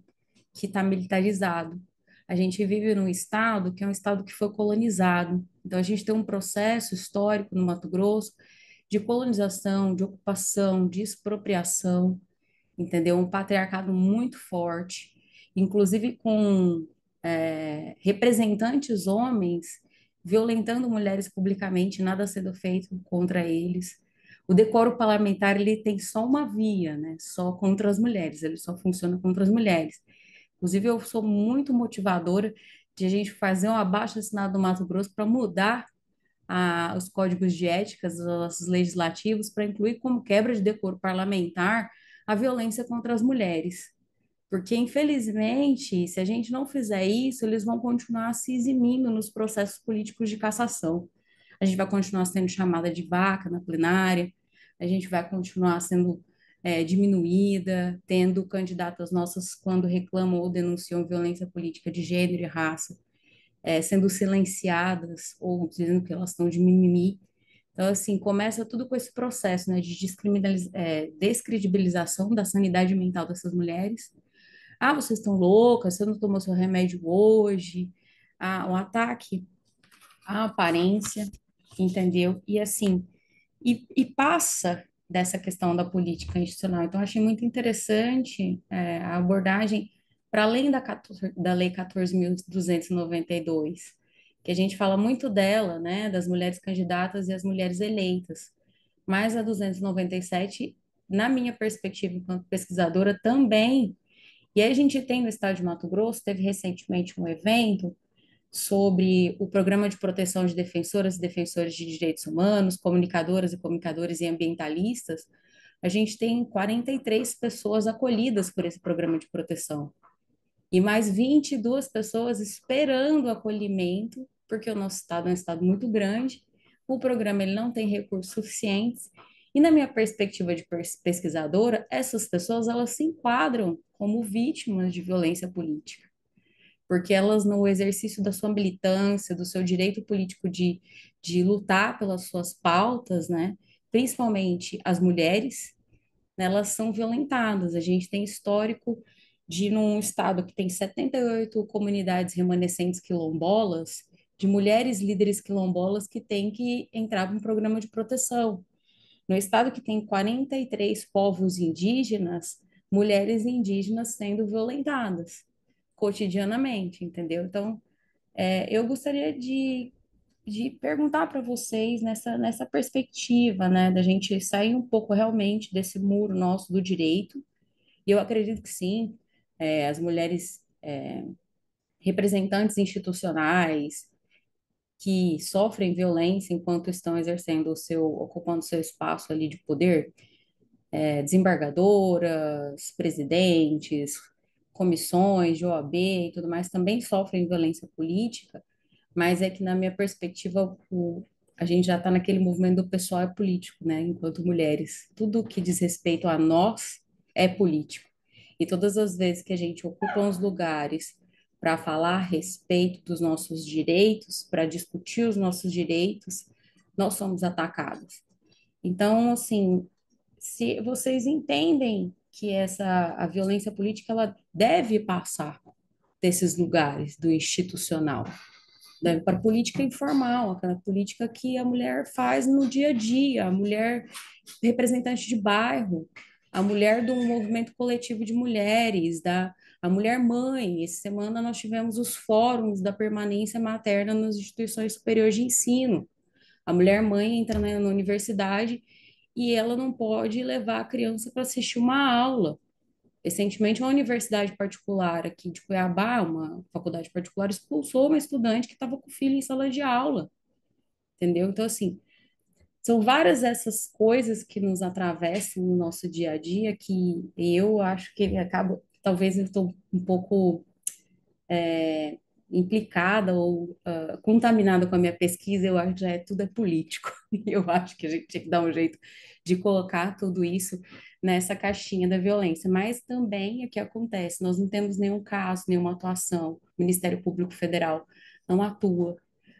que está militarizado. A gente vive num Estado que é um Estado que foi colonizado. Então, a gente tem um processo histórico no Mato Grosso de colonização, de ocupação, de expropriação. entendeu? Um patriarcado muito forte, inclusive com representantes homens violentando mulheres publicamente, nada sendo feito contra eles. O decoro parlamentar ele tem só uma via, né? Só contra as mulheres, ele só funciona contra as mulheres. Inclusive, eu sou muito motivadora de a gente fazer um abaixo-assinado do Mato Grosso para mudar os códigos de éticas, os legislativos, para incluir como quebra de decoro parlamentar a violência contra as mulheres. Porque, infelizmente, se a gente não fizer isso, eles vão continuar se eximindo nos processos políticos de cassação. A gente vai continuar sendo chamada de vaca na plenária, a gente vai continuar sendo diminuída, tendo candidatas nossas, quando reclamam ou denunciam violência política de gênero e raça, sendo silenciadas ou dizendo que elas estão de mimimi. Então, assim, começa tudo com esse processo, né, de descredibilização da sanidade mental dessas mulheres. Ah, vocês estão loucas, você não tomou seu remédio hoje. Ah, um ataque à aparência, entendeu? E assim, e passa dessa questão da política institucional. Então, achei muito interessante a abordagem para além da Lei 14.292, que a gente fala muito dela, né, das mulheres candidatas e as mulheres eleitas. Mas a 297, na minha perspectiva enquanto pesquisadora, também. E aí a gente tem no estado de Mato Grosso, teve recentemente um evento sobre o Programa de Proteção de Defensoras e Defensores de Direitos Humanos, comunicadoras e comunicadores e ambientalistas. A gente tem 43 pessoas acolhidas por esse programa de proteção e mais 22 pessoas esperando o acolhimento, porque o nosso estado é um estado muito grande, o programa ele não tem recursos suficientes, e na minha perspectiva de pesquisadora, essas pessoas elas se enquadram como vítimas de violência política, porque elas, no exercício da sua militância, do seu direito político de lutar pelas suas pautas, né, principalmente as mulheres, né, elas são violentadas. A gente tem histórico de, num estado que tem 78 comunidades remanescentes quilombolas, de mulheres líderes quilombolas que têm que entrar para um programa de proteção. No estado que tem 43 povos indígenas, mulheres indígenas sendo violentadas cotidianamente, entendeu? Então, eu gostaria de perguntar para vocês nessa perspectiva, né, da gente sair um pouco realmente desse muro nosso do direito, e eu acredito que sim, as mulheres representantes institucionais que sofrem violência enquanto estão exercendo ocupando o seu espaço ali de poder, desembargadoras, presidentes, comissões de OAB e tudo mais, também sofrem violência política, mas é que, na minha perspectiva, a gente já está naquele movimento do pessoal é político, né? Enquanto mulheres, tudo que diz respeito a nós é político. E todas as vezes que a gente ocupa os lugares para falar a respeito dos nossos direitos, para discutir os nossos direitos, nós somos atacados. Então, assim, se vocês entendem que a violência política ela deve passar desses lugares do institucional, né, para a política informal, aquela política que a mulher faz no dia a dia, a mulher representante de bairro, a mulher do movimento coletivo de mulheres, a mulher mãe. Essa semana nós tivemos os fóruns da permanência materna nas instituições superiores de ensino. A mulher mãe entra na universidade e ela não pode levar a criança para assistir uma aula. Recentemente, uma universidade particular aqui de Cuiabá, uma faculdade particular, expulsou uma estudante que estava com o filho em sala de aula, entendeu? Então, assim, são várias essas coisas que nos atravessam no nosso dia a dia que eu acho que ele acaba, talvez eu estou um pouco implicada ou contaminada com a minha pesquisa, eu acho que já tudo é político. Eu acho que a gente tinha que dar um jeito de colocar tudo isso nessa caixinha da violência. Mas também o que acontece, nós não temos nenhum caso, nenhuma atuação. O Ministério Público Federal não atua,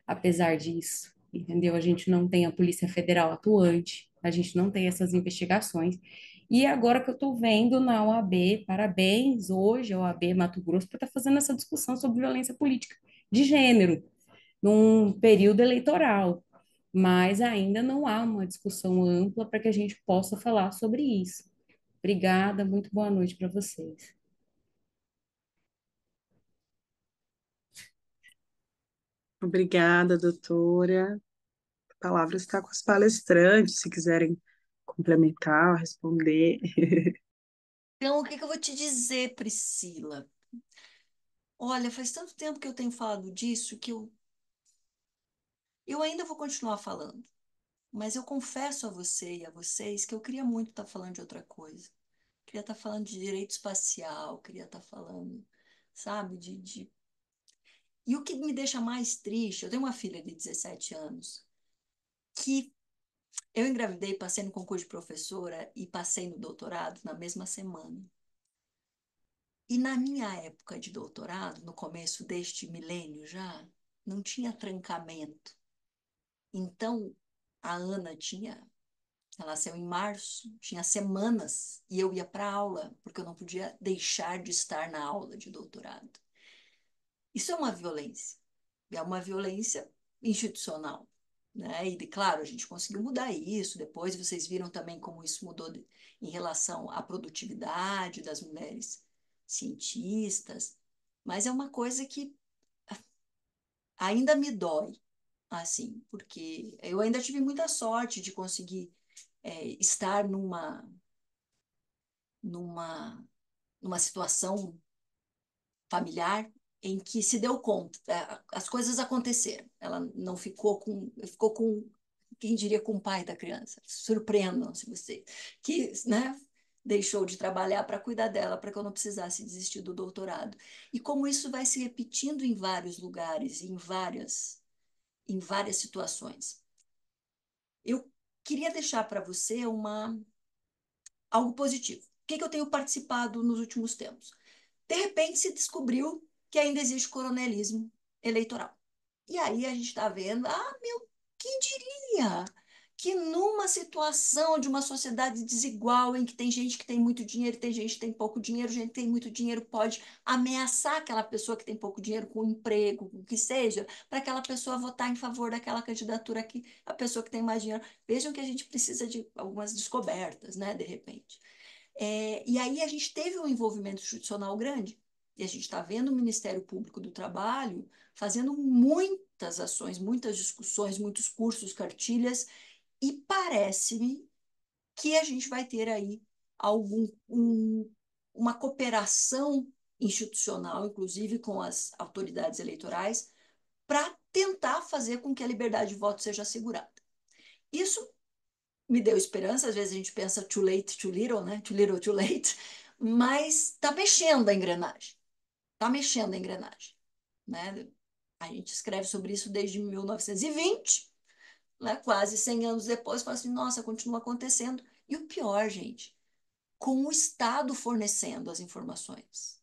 apesar disso, entendeu? A gente não tem a Polícia Federal atuante, a gente não tem essas investigações. E agora que eu estou vendo na OAB, parabéns hoje a OAB Mato Grosso por estar fazendo essa discussão sobre violência política de gênero num período eleitoral, mas ainda não há uma discussão ampla para que a gente possa falar sobre isso. Obrigada, muito boa noite para vocês. Obrigada, doutora. A palavra está com os palestrantes, se quiserem complementar, responder. Então, o que que eu vou te dizer, Priscila? Olha, faz tanto tempo que eu tenho falado disso que eu ainda vou continuar falando. Mas eu confesso a você e a vocês que eu queria muito estar falando de outra coisa. Queria estar falando de direito espacial, queria estar falando, sabe, E o que me deixa mais triste, eu tenho uma filha de 17 anos, que eu engravidei, passei no concurso de professora e passei no doutorado na mesma semana. E na minha época de doutorado, no começo deste milênio já, não tinha trancamento. Então, a Ana tinha, ela nasceu em março, tinha semanas, e eu ia para aula, porque eu não podia deixar de estar na aula de doutorado. Isso é uma violência institucional, né? E, claro, a gente conseguiu mudar isso, depois vocês viram também como isso mudou em relação à produtividade das mulheres cientistas, mas é uma coisa que ainda me dói, assim, porque eu ainda tive muita sorte de conseguir estar numa, numa situação familiar em que se deu conta, as coisas aconteceram. Ela não ficou com, quem diria, com o pai da criança. Surpreendam-se vocês, que, né, deixou de trabalhar para cuidar dela, para que eu não precisasse desistir do doutorado. E como isso vai se repetindo em vários lugares, em várias situações. Eu queria deixar para você algo positivo. O que eu tenho participado nos últimos tempos? De repente se descobriu que ainda existe coronelismo eleitoral. E aí a gente está vendo, quem diria que numa situação de uma sociedade desigual, em que tem gente que tem muito dinheiro, tem gente que tem pouco dinheiro, gente que tem muito dinheiro pode ameaçar aquela pessoa que tem pouco dinheiro com emprego, com o que seja, para aquela pessoa votar em favor daquela candidatura que a pessoa que tem mais dinheiro. Vejam que a gente precisa de algumas descobertas, né, de repente. E aí a gente teve um envolvimento institucional grande. E a gente está vendo o Ministério Público do Trabalho fazendo muitas ações, muitas discussões, muitos cursos, cartilhas, e parece-me que a gente vai ter aí uma cooperação institucional, inclusive com as autoridades eleitorais, para tentar fazer com que a liberdade de voto seja assegurada. Isso me deu esperança, às vezes a gente pensa too late, too little, né? Too little, too late, mas está mexendo a engrenagem. Está mexendo a engrenagem, né? A gente escreve sobre isso desde 1920, né? Quase 100 anos depois, fala assim, nossa, continua acontecendo. E o pior, gente, com o Estado fornecendo as informações.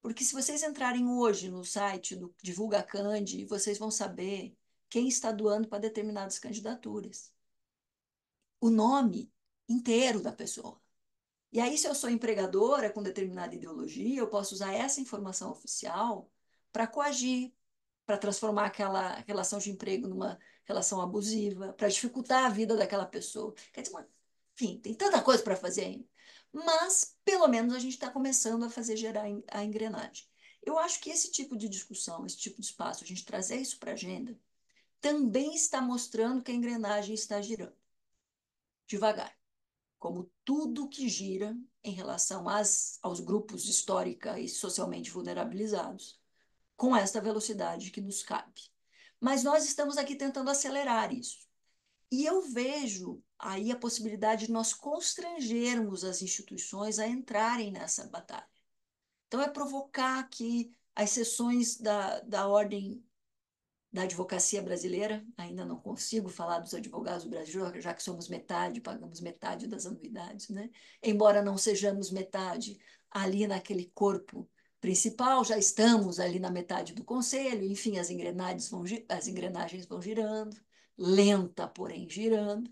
Porque se vocês entrarem hoje no site do Divulga Candi, vocês vão saber quem está doando para determinadas candidaturas. O nome inteiro da pessoa. E aí, se eu sou empregadora com determinada ideologia, eu posso usar essa informação oficial para coagir, para transformar aquela relação de emprego numa relação abusiva, para dificultar a vida daquela pessoa. Quer dizer, enfim, tem tanta coisa para fazer ainda. Mas, pelo menos, a gente está começando a fazer gerar a engrenagem. Eu acho que esse tipo de discussão, esse tipo de espaço, a gente trazer isso para a agenda, também está mostrando que a engrenagem está girando devagar, como tudo que gira em relação aos grupos histórica e socialmente vulnerabilizados, com esta velocidade que nos cabe. Mas nós estamos aqui tentando acelerar isso. E eu vejo aí a possibilidade de nós constrangermos as instituições a entrarem nessa batalha. Então, é provocar que as sessões da ordem da advocacia brasileira, ainda não consigo falar dos advogados do Brasil, já que somos metade, pagamos metade das anuidades, né? Embora não sejamos metade ali naquele corpo principal, já estamos ali na metade do conselho, enfim, as engrenagens vão girando, lenta, porém girando,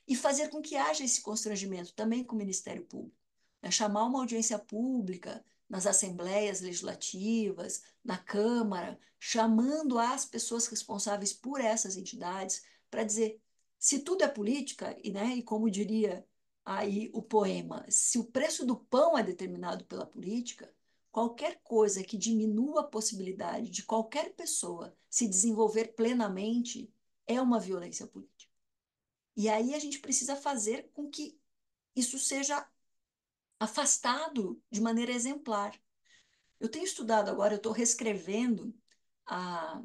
e fazer com que haja esse constrangimento também com o Ministério Público, né? Chamar uma audiência pública nas assembleias legislativas, na Câmara, chamando as pessoas responsáveis por essas entidades para dizer se tudo é política, e como diria aí o poema: se o preço do pão é determinado pela política, qualquer coisa que diminua a possibilidade de qualquer pessoa se desenvolver plenamente é uma violência política. E aí a gente precisa fazer com que isso seja afastado de maneira exemplar. Eu tenho estudado agora, eu estou reescrevendo a,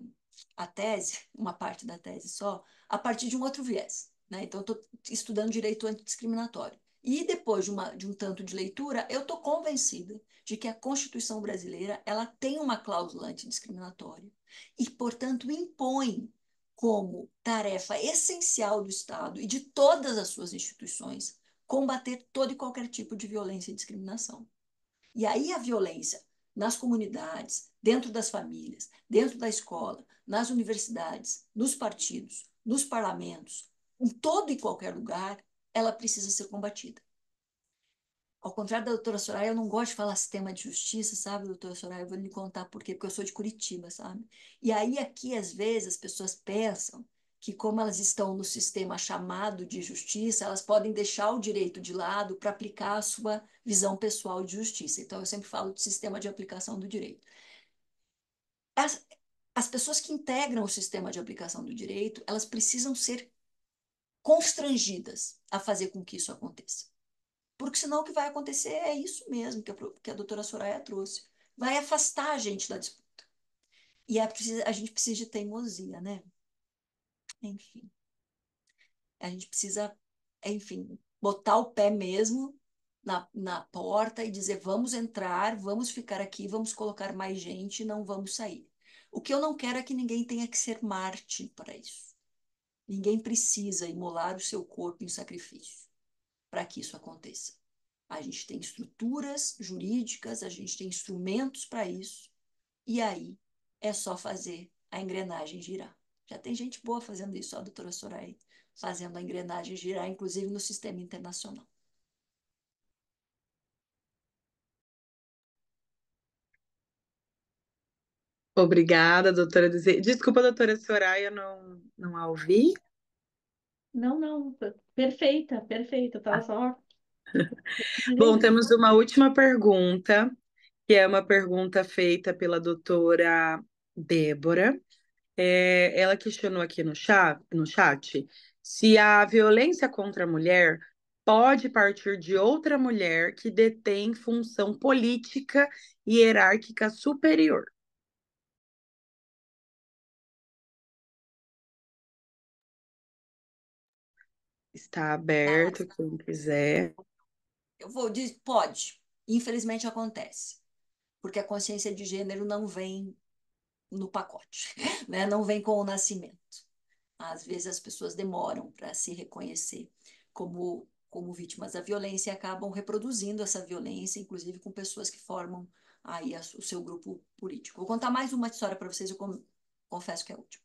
a tese, uma parte da tese só, a partir de um outro viés. Né? Então, eu estou estudando direito antidiscriminatório. E depois de um tanto de leitura, eu estou convencida de que a Constituição brasileira ela tem uma cláusula antidiscriminatória e, portanto, impõe como tarefa essencial do Estado e de todas as suas instituições combater todo e qualquer tipo de violência e discriminação. E aí a violência nas comunidades, dentro das famílias, dentro da escola, nas universidades, nos partidos, nos parlamentos, em todo e qualquer lugar, ela precisa ser combatida. Ao contrário da doutora Soraya, eu não gosto de falar sistema de justiça, sabe, doutora Soraya? Eu vou lhe contar por quê, porque eu sou de Curitiba, sabe? E aí aqui, às vezes, as pessoas pensam que como elas estão no sistema chamado de justiça, elas podem deixar o direito de lado para aplicar a sua visão pessoal de justiça. Então, eu sempre falo de sistema de aplicação do direito. As pessoas que integram o sistema de aplicação do direito, elas precisam ser constrangidas a fazer com que isso aconteça. Porque senão o que vai acontecer é isso mesmo que a doutora Soraya trouxe. Vai afastar a gente da disputa. E a gente precisa de teimosia, né? Enfim. A gente precisa, enfim, botar o pé mesmo na porta e dizer: vamos entrar, vamos ficar aqui, vamos colocar mais gente, não vamos sair. O que eu não quero é que ninguém tenha que ser Marte para isso. Ninguém precisa imolar o seu corpo em sacrifício para que isso aconteça. A gente tem estruturas jurídicas, a gente tem instrumentos para isso, e aí é só fazer a engrenagem girar. Já tem gente boa fazendo isso, a doutora Soraya, fazendo a engrenagem girar, inclusive no sistema internacional. Obrigada, doutora. Desculpa, doutora Soraya, não a ouvi. Não, não, perfeita, perfeita. Eu tava só Bom, entendendo. temos uma última pergunta, que é uma pergunta feita pela doutora Débora. Ela questionou aqui no chat se a violência contra a mulher pode partir de outra mulher que detém função política e hierárquica superior. Está aberto, quem quiser. Eu vou dizer, pode. Infelizmente acontece. Porque a consciência de gênero não vem no pacote, né? Não vem com o nascimento. Às vezes as pessoas demoram para se reconhecer como vítimas da violência e acabam reproduzindo essa violência, inclusive com pessoas que formam aí o seu grupo político. Vou contar mais uma história para vocês, eu confesso que é a última.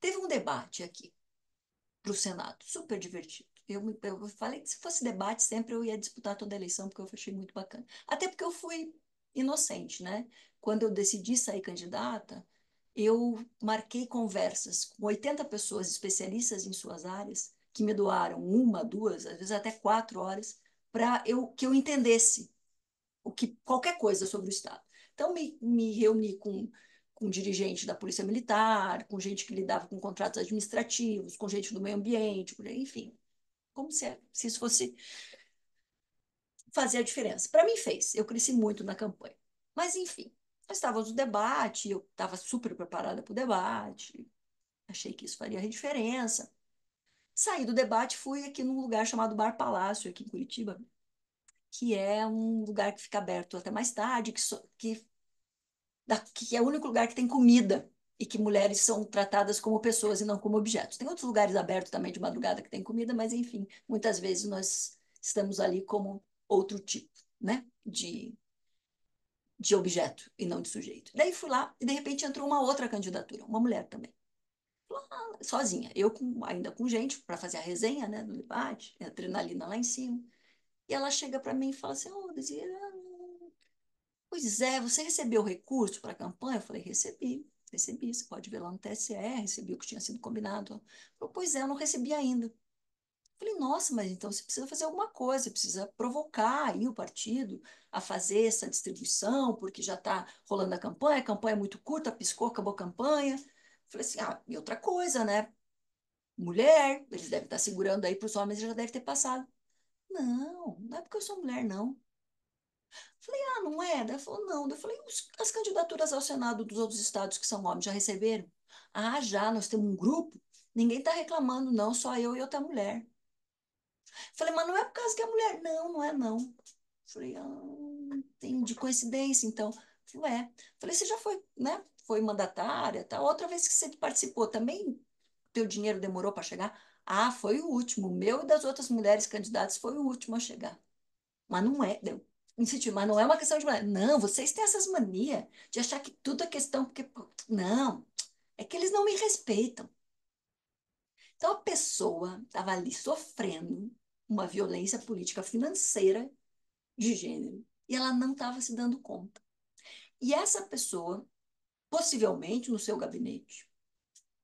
Teve um debate aqui para o Senado, super divertido. Eu falei que se fosse debate, sempre eu ia disputar toda a eleição, porque eu achei muito bacana. Até porque eu fui inocente, né? Quando eu decidi sair candidata, eu marquei conversas com 80 pessoas especialistas em suas áreas, que me doaram uma, duas, às vezes até 4 horas, para que eu entendesse qualquer coisa sobre o Estado. Então, me reuni com dirigente da Polícia Militar, com gente que lidava com contratos administrativos, com gente do meio ambiente, enfim, como se isso fosse fazer a diferença. Para mim fez, eu cresci muito na campanha. Mas, enfim, nós estávamos no debate, eu estava super preparada para o debate, achei que isso faria diferença. Saí do debate, fui aqui num lugar chamado Bar Palácio, aqui em Curitiba, que é um lugar que fica aberto até mais tarde, que é o único lugar que tem comida e que mulheres são tratadas como pessoas e não como objetos. Tem outros lugares abertos também de madrugada que tem comida, mas enfim, muitas vezes nós estamos ali como outro tipo, né, de objeto e não de sujeito. Daí fui lá e de repente entrou uma outra candidatura, uma mulher também. Sozinha, eu ainda com gente para fazer a resenha, né, do debate, a adrenalina lá em cima. E ela chega para mim e fala assim: "Oh, Desirê, pois é, você recebeu recurso para a campanha?" Eu falei: recebi, você pode ver lá no TSE, recebi o que tinha sido combinado. Ela falou: "Pois é, eu não recebi ainda." Falei, nossa, mas então você precisa fazer alguma coisa, você precisa provocar aí o partido a fazer essa distribuição, porque já está rolando a campanha é muito curta, piscou, acabou a campanha. Falei assim, e outra coisa, né? Mulher, eles devem estar segurando aí para os homens, já deve ter passado. Não, não é porque eu sou mulher, não. Falei, não é? Daí ela falou, não. Daí eu falei, as candidaturas ao Senado dos outros estados que são homens já receberam? Já, nós temos um grupo. Ninguém está reclamando, não, só eu e outra mulher. Falei, mas não é por causa que é mulher. Não, não é não. Falei, tem de coincidência, então. Falei, é. Falei, você já foi, né? Foi mandatária, tá? Outra vez que você participou também, teu dinheiro demorou para chegar? Foi o último. O meu e das outras mulheres candidatas foi o último a chegar. Mas não é, eu insisti, mas não é uma questão de mulher. Não, vocês têm essas manias de achar que tudo é questão, porque. Não, é que eles não me respeitam. Então a pessoa estava ali sofrendo uma violência política financeira de gênero e ela não estava se dando conta. E essa pessoa, possivelmente no seu gabinete,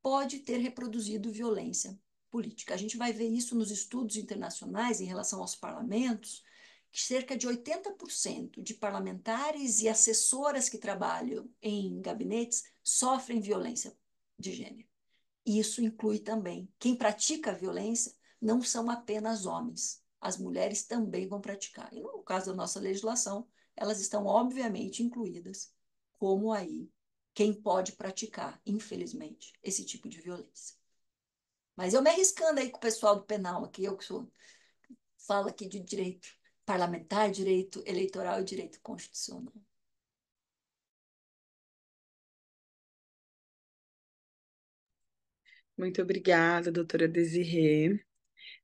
pode ter reproduzido violência política. A gente vai ver isso nos estudos internacionais em relação aos parlamentos, que cerca de 80% de parlamentares e assessoras que trabalham em gabinetes sofrem violência de gênero. E isso inclui também quem pratica a violência não são apenas homens. As mulheres também vão praticar. E no caso da nossa legislação, elas estão obviamente incluídas como aí quem pode praticar, infelizmente, esse tipo de violência. Mas eu me arriscando aí com o pessoal do penal aqui, eu que sou, falo aqui de direito parlamentar, direito eleitoral e direito constitucional. Muito obrigada, doutora Desirê.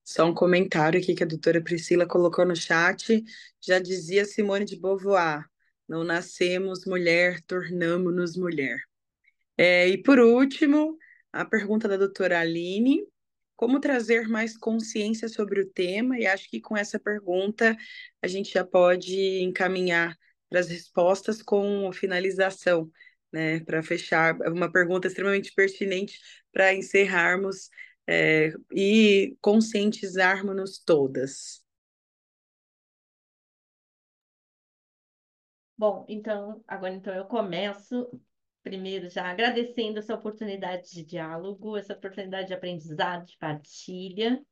Só um comentário aqui que a doutora Priscila colocou no chat. Já dizia Simone de Beauvoir: não nascemos mulher, tornamo-nos mulher. E por último, a pergunta da doutora Aline: como trazer mais consciência sobre o tema? E acho que com essa pergunta a gente já pode encaminhar para as respostas com finalização, né? Para fechar, é uma pergunta extremamente pertinente para encerrarmos, e conscientizarmos-nos todas. Bom, então, agora então eu começo primeiro já agradecendo essa oportunidade de diálogo, essa oportunidade de aprendizado, de partilha.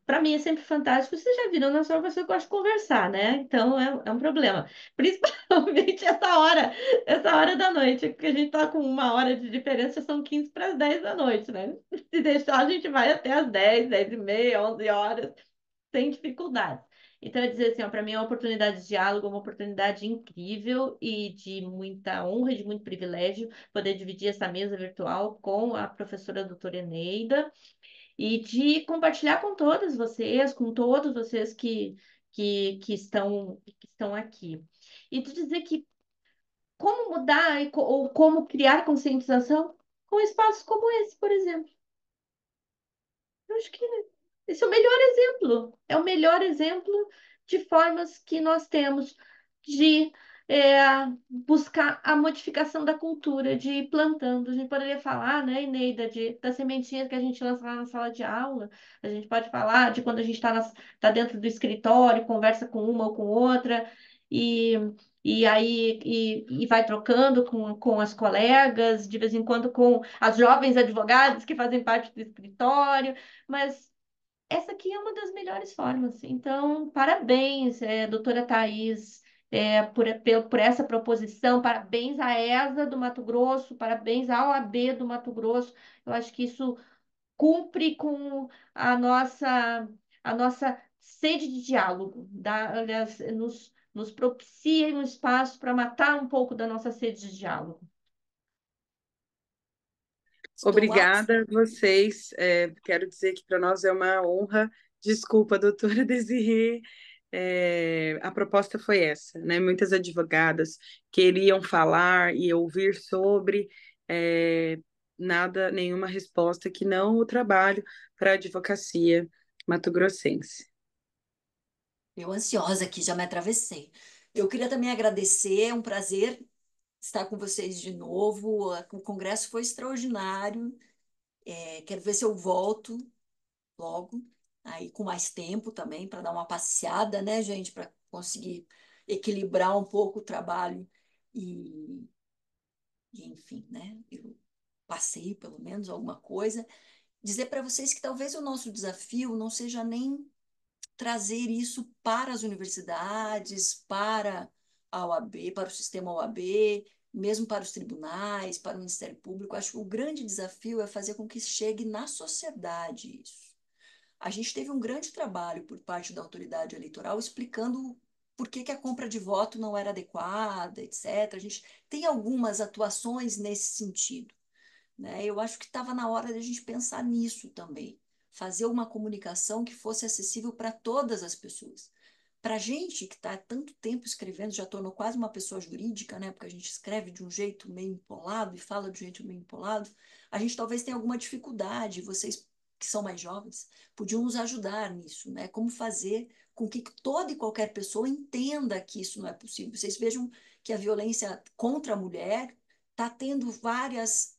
Para mim é sempre fantástico. Vocês já viram, eu não sou uma pessoa que gosta de conversar, né? Então é um problema. Principalmente essa hora da noite, porque a gente tá com uma hora de diferença, são 15 para as 10 da noite, né? Se deixar, a gente vai até as 10, 10 e meia, 11 horas, sem dificuldades. Então, eu dizer assim, para mim é uma oportunidade de diálogo, uma oportunidade incrível e de muita honra, de muito privilégio poder dividir essa mesa virtual com a professora doutora Eneida e de compartilhar com todas vocês, com todos vocês que estão aqui. E de dizer que como mudar ou como criar conscientização com espaços como esse, por exemplo. Eu acho que esse é o melhor exemplo. É o melhor exemplo de formas que nós temos de é, buscar a modificação da cultura, de ir plantando. A gente poderia falar, né, Eneida, das sementinhas que a gente lança lá na sala de aula. A gente pode falar de quando a gente tá dentro do escritório, conversa com uma ou com outra, e, e vai trocando com as colegas, de vez em quando com as jovens advogadas que fazem parte do escritório. Mas essa aqui é uma das melhores formas. Então, parabéns, doutora Thais, por essa proposição, parabéns à ESA do Mato Grosso, parabéns à OAB do Mato Grosso. Eu acho que isso cumpre com a nossa sede de diálogo, aliás, nos propicia um espaço para matar um pouco da nossa sede de diálogo. Estou Obrigada a vocês. Quero dizer que para nós é uma honra. Desculpa, doutora Desirê. A proposta foi essa, né? Muitas advogadas queriam falar e ouvir sobre, nada, nenhuma resposta que não o trabalho para a advocacia mato-grossense. Eu ansiosa aqui, já me atravessei. Eu queria também agradecer, é um prazer estar com vocês de novo. O congresso foi extraordinário. Quero ver se eu volto. logo, aí com mais tempo também, para dar uma passeada, né, gente, para conseguir equilibrar um pouco o trabalho e, enfim, né, eu passei pelo menos alguma coisa. Dizer para vocês que talvez o nosso desafio não seja nem trazer isso para as universidades, para a OAB, para o sistema OAB, mesmo para os tribunais, para o Ministério Público. Acho que o grande desafio é fazer com que chegue na sociedade isso. A gente teve um grande trabalho por parte da autoridade eleitoral explicando por que que a compra de voto não era adequada, etc. A gente tem algumas atuações nesse sentido, né? Eu acho que estava na hora de a gente pensar nisso também, fazer uma comunicação que fosse acessível para todas as pessoas. Para a gente que está há tanto tempo escrevendo, já tornou quase uma pessoa jurídica, né? Porque a gente escreve de um jeito meio empolado e fala de um jeito meio empolado, a gente talvez tenha alguma dificuldade. Vocês que são mais jovens podiam nos ajudar nisso, né? Como fazer com que toda e qualquer pessoa entenda que isso não é possível. Vocês vejam que a violência contra a mulher está tendo várias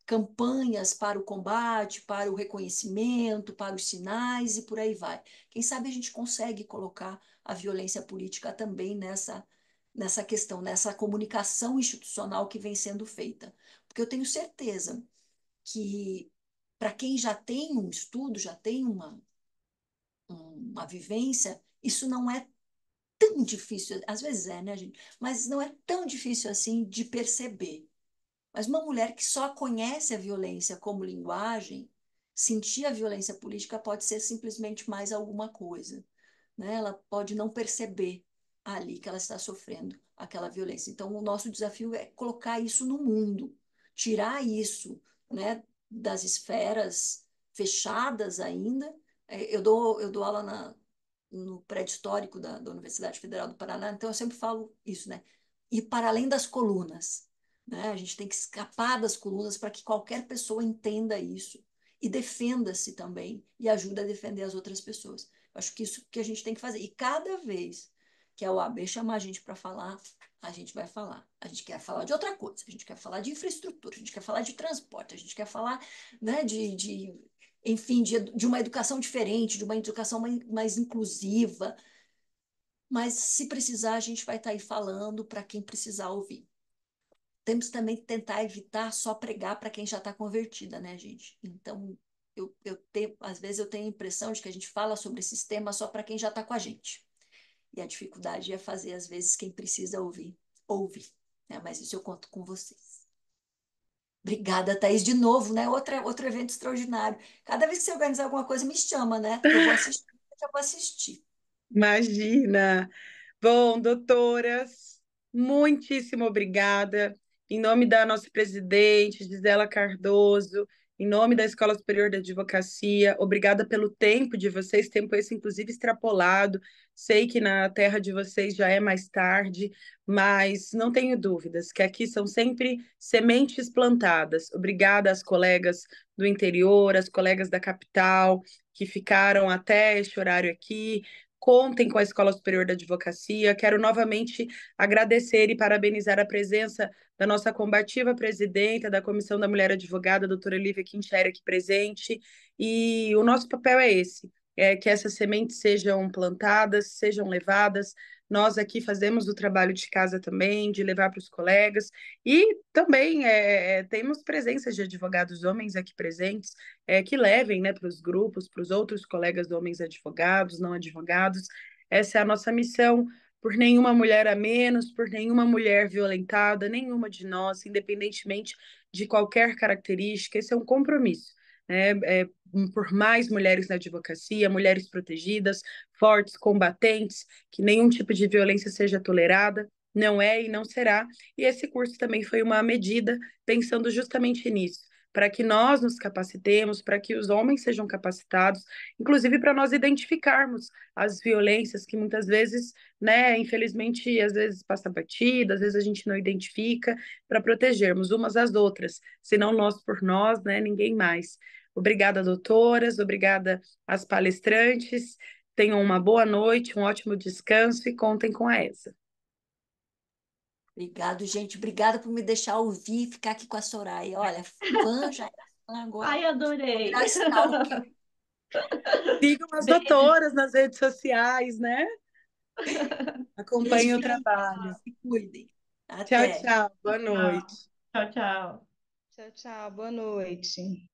campanhas para o combate, para o reconhecimento, para os sinais e por aí vai. Quem sabe a gente consegue colocar a violência política também nessa questão, nessa comunicação institucional que vem sendo feita. Porque eu tenho certeza que, para quem já tem um estudo, já tem uma vivência, isso não é tão difícil, às vezes é, né, gente? Mas não é tão difícil assim de perceber. Mas uma mulher que só conhece a violência como linguagem, sentir a violência política pode ser simplesmente mais alguma coisa, né? Ela pode não perceber ali que ela está sofrendo aquela violência. Então, o nosso desafio é colocar isso no mundo, tirar isso, né, das esferas fechadas ainda. Eu dou aula no prédio histórico da Universidade Federal do Paraná, então eu sempre falo isso, né? Ir para além das colunas, né? A gente tem que escapar das colunas para que qualquer pessoa entenda isso e defenda-se também e ajude a defender as outras pessoas. Eu acho que isso que a gente tem que fazer. E cada vez que a OAB chamar a gente para falar, a gente vai falar. A gente quer falar de outra coisa, a gente quer falar de infraestrutura, a gente quer falar de transporte, a gente quer falar, né, enfim, de uma educação diferente, de uma educação mais inclusiva. Mas se precisar, a gente vai estar aí falando para quem precisar ouvir. Temos também que tentar evitar só pregar para quem já está convertida, né, gente? Então, às vezes eu tenho a impressão de que a gente fala sobre esses temas só para quem já está com a gente. E a dificuldade é fazer, às vezes, quem precisa ouvir, ouvir. Né? Mas isso eu conto com vocês. Obrigada, Thaís, de novo, né? Outro evento extraordinário. Cada vez que você organizar alguma coisa, me chama, né? Que eu vou assistir, eu vou assistir. Imagina. Bom, doutoras, muitíssimo obrigada. Em nome da nossa presidente, Gisela Cardoso, em nome da Escola Superior de Advocacia, obrigada pelo tempo de vocês, tempo esse inclusive extrapolado. Sei que na terra de vocês já é mais tarde, mas não tenho dúvidas que aqui são sempre sementes plantadas. Obrigada às colegas do interior, às colegas da capital que ficaram até este horário aqui. Contem com a Escola Superior da Advocacia. Quero novamente agradecer e parabenizar a presença da nossa combativa presidenta da Comissão da Mulher Advogada, doutora Lívia Quincheri, aqui presente. E o nosso papel é esse, é que essas sementes sejam plantadas, sejam levadas. Nós aqui fazemos o trabalho de casa também, de levar para os colegas. E também temos presença de advogados homens aqui presentes, que levem, né, para os grupos, para os outros colegas homens advogados, não advogados. Essa é a nossa missão, por nenhuma mulher a menos, por nenhuma mulher violentada, nenhuma de nós, independentemente de qualquer característica. Esse é um compromisso, né? Por mais mulheres na advocacia, mulheres protegidas, fortes, combatentes, que nenhum tipo de violência seja tolerada. Não é e não será. E esse curso também foi uma medida pensando justamente nisso, para que nós nos capacitemos, para que os homens sejam capacitados, inclusive para nós identificarmos as violências que muitas vezes, né, infelizmente, às vezes passa batida, às vezes a gente não identifica, para protegermos umas às outras, senão nós por nós, né, ninguém mais. Obrigada, doutoras, obrigada às palestrantes. Tenham uma boa noite, um ótimo descanso e contem com a ESA. Obrigado, gente. Obrigada por me deixar ouvir e ficar aqui com a Soraya. Olha, fã já era fã agora. Ai, adorei. Virar stalker. Sigam as Beijo, doutoras nas redes sociais, né? Beijo Acompanhem o para trabalho. se cuidem. Tchau, Até. tchau. Boa noite. tchau, tchau. Tchau, tchau. Boa noite.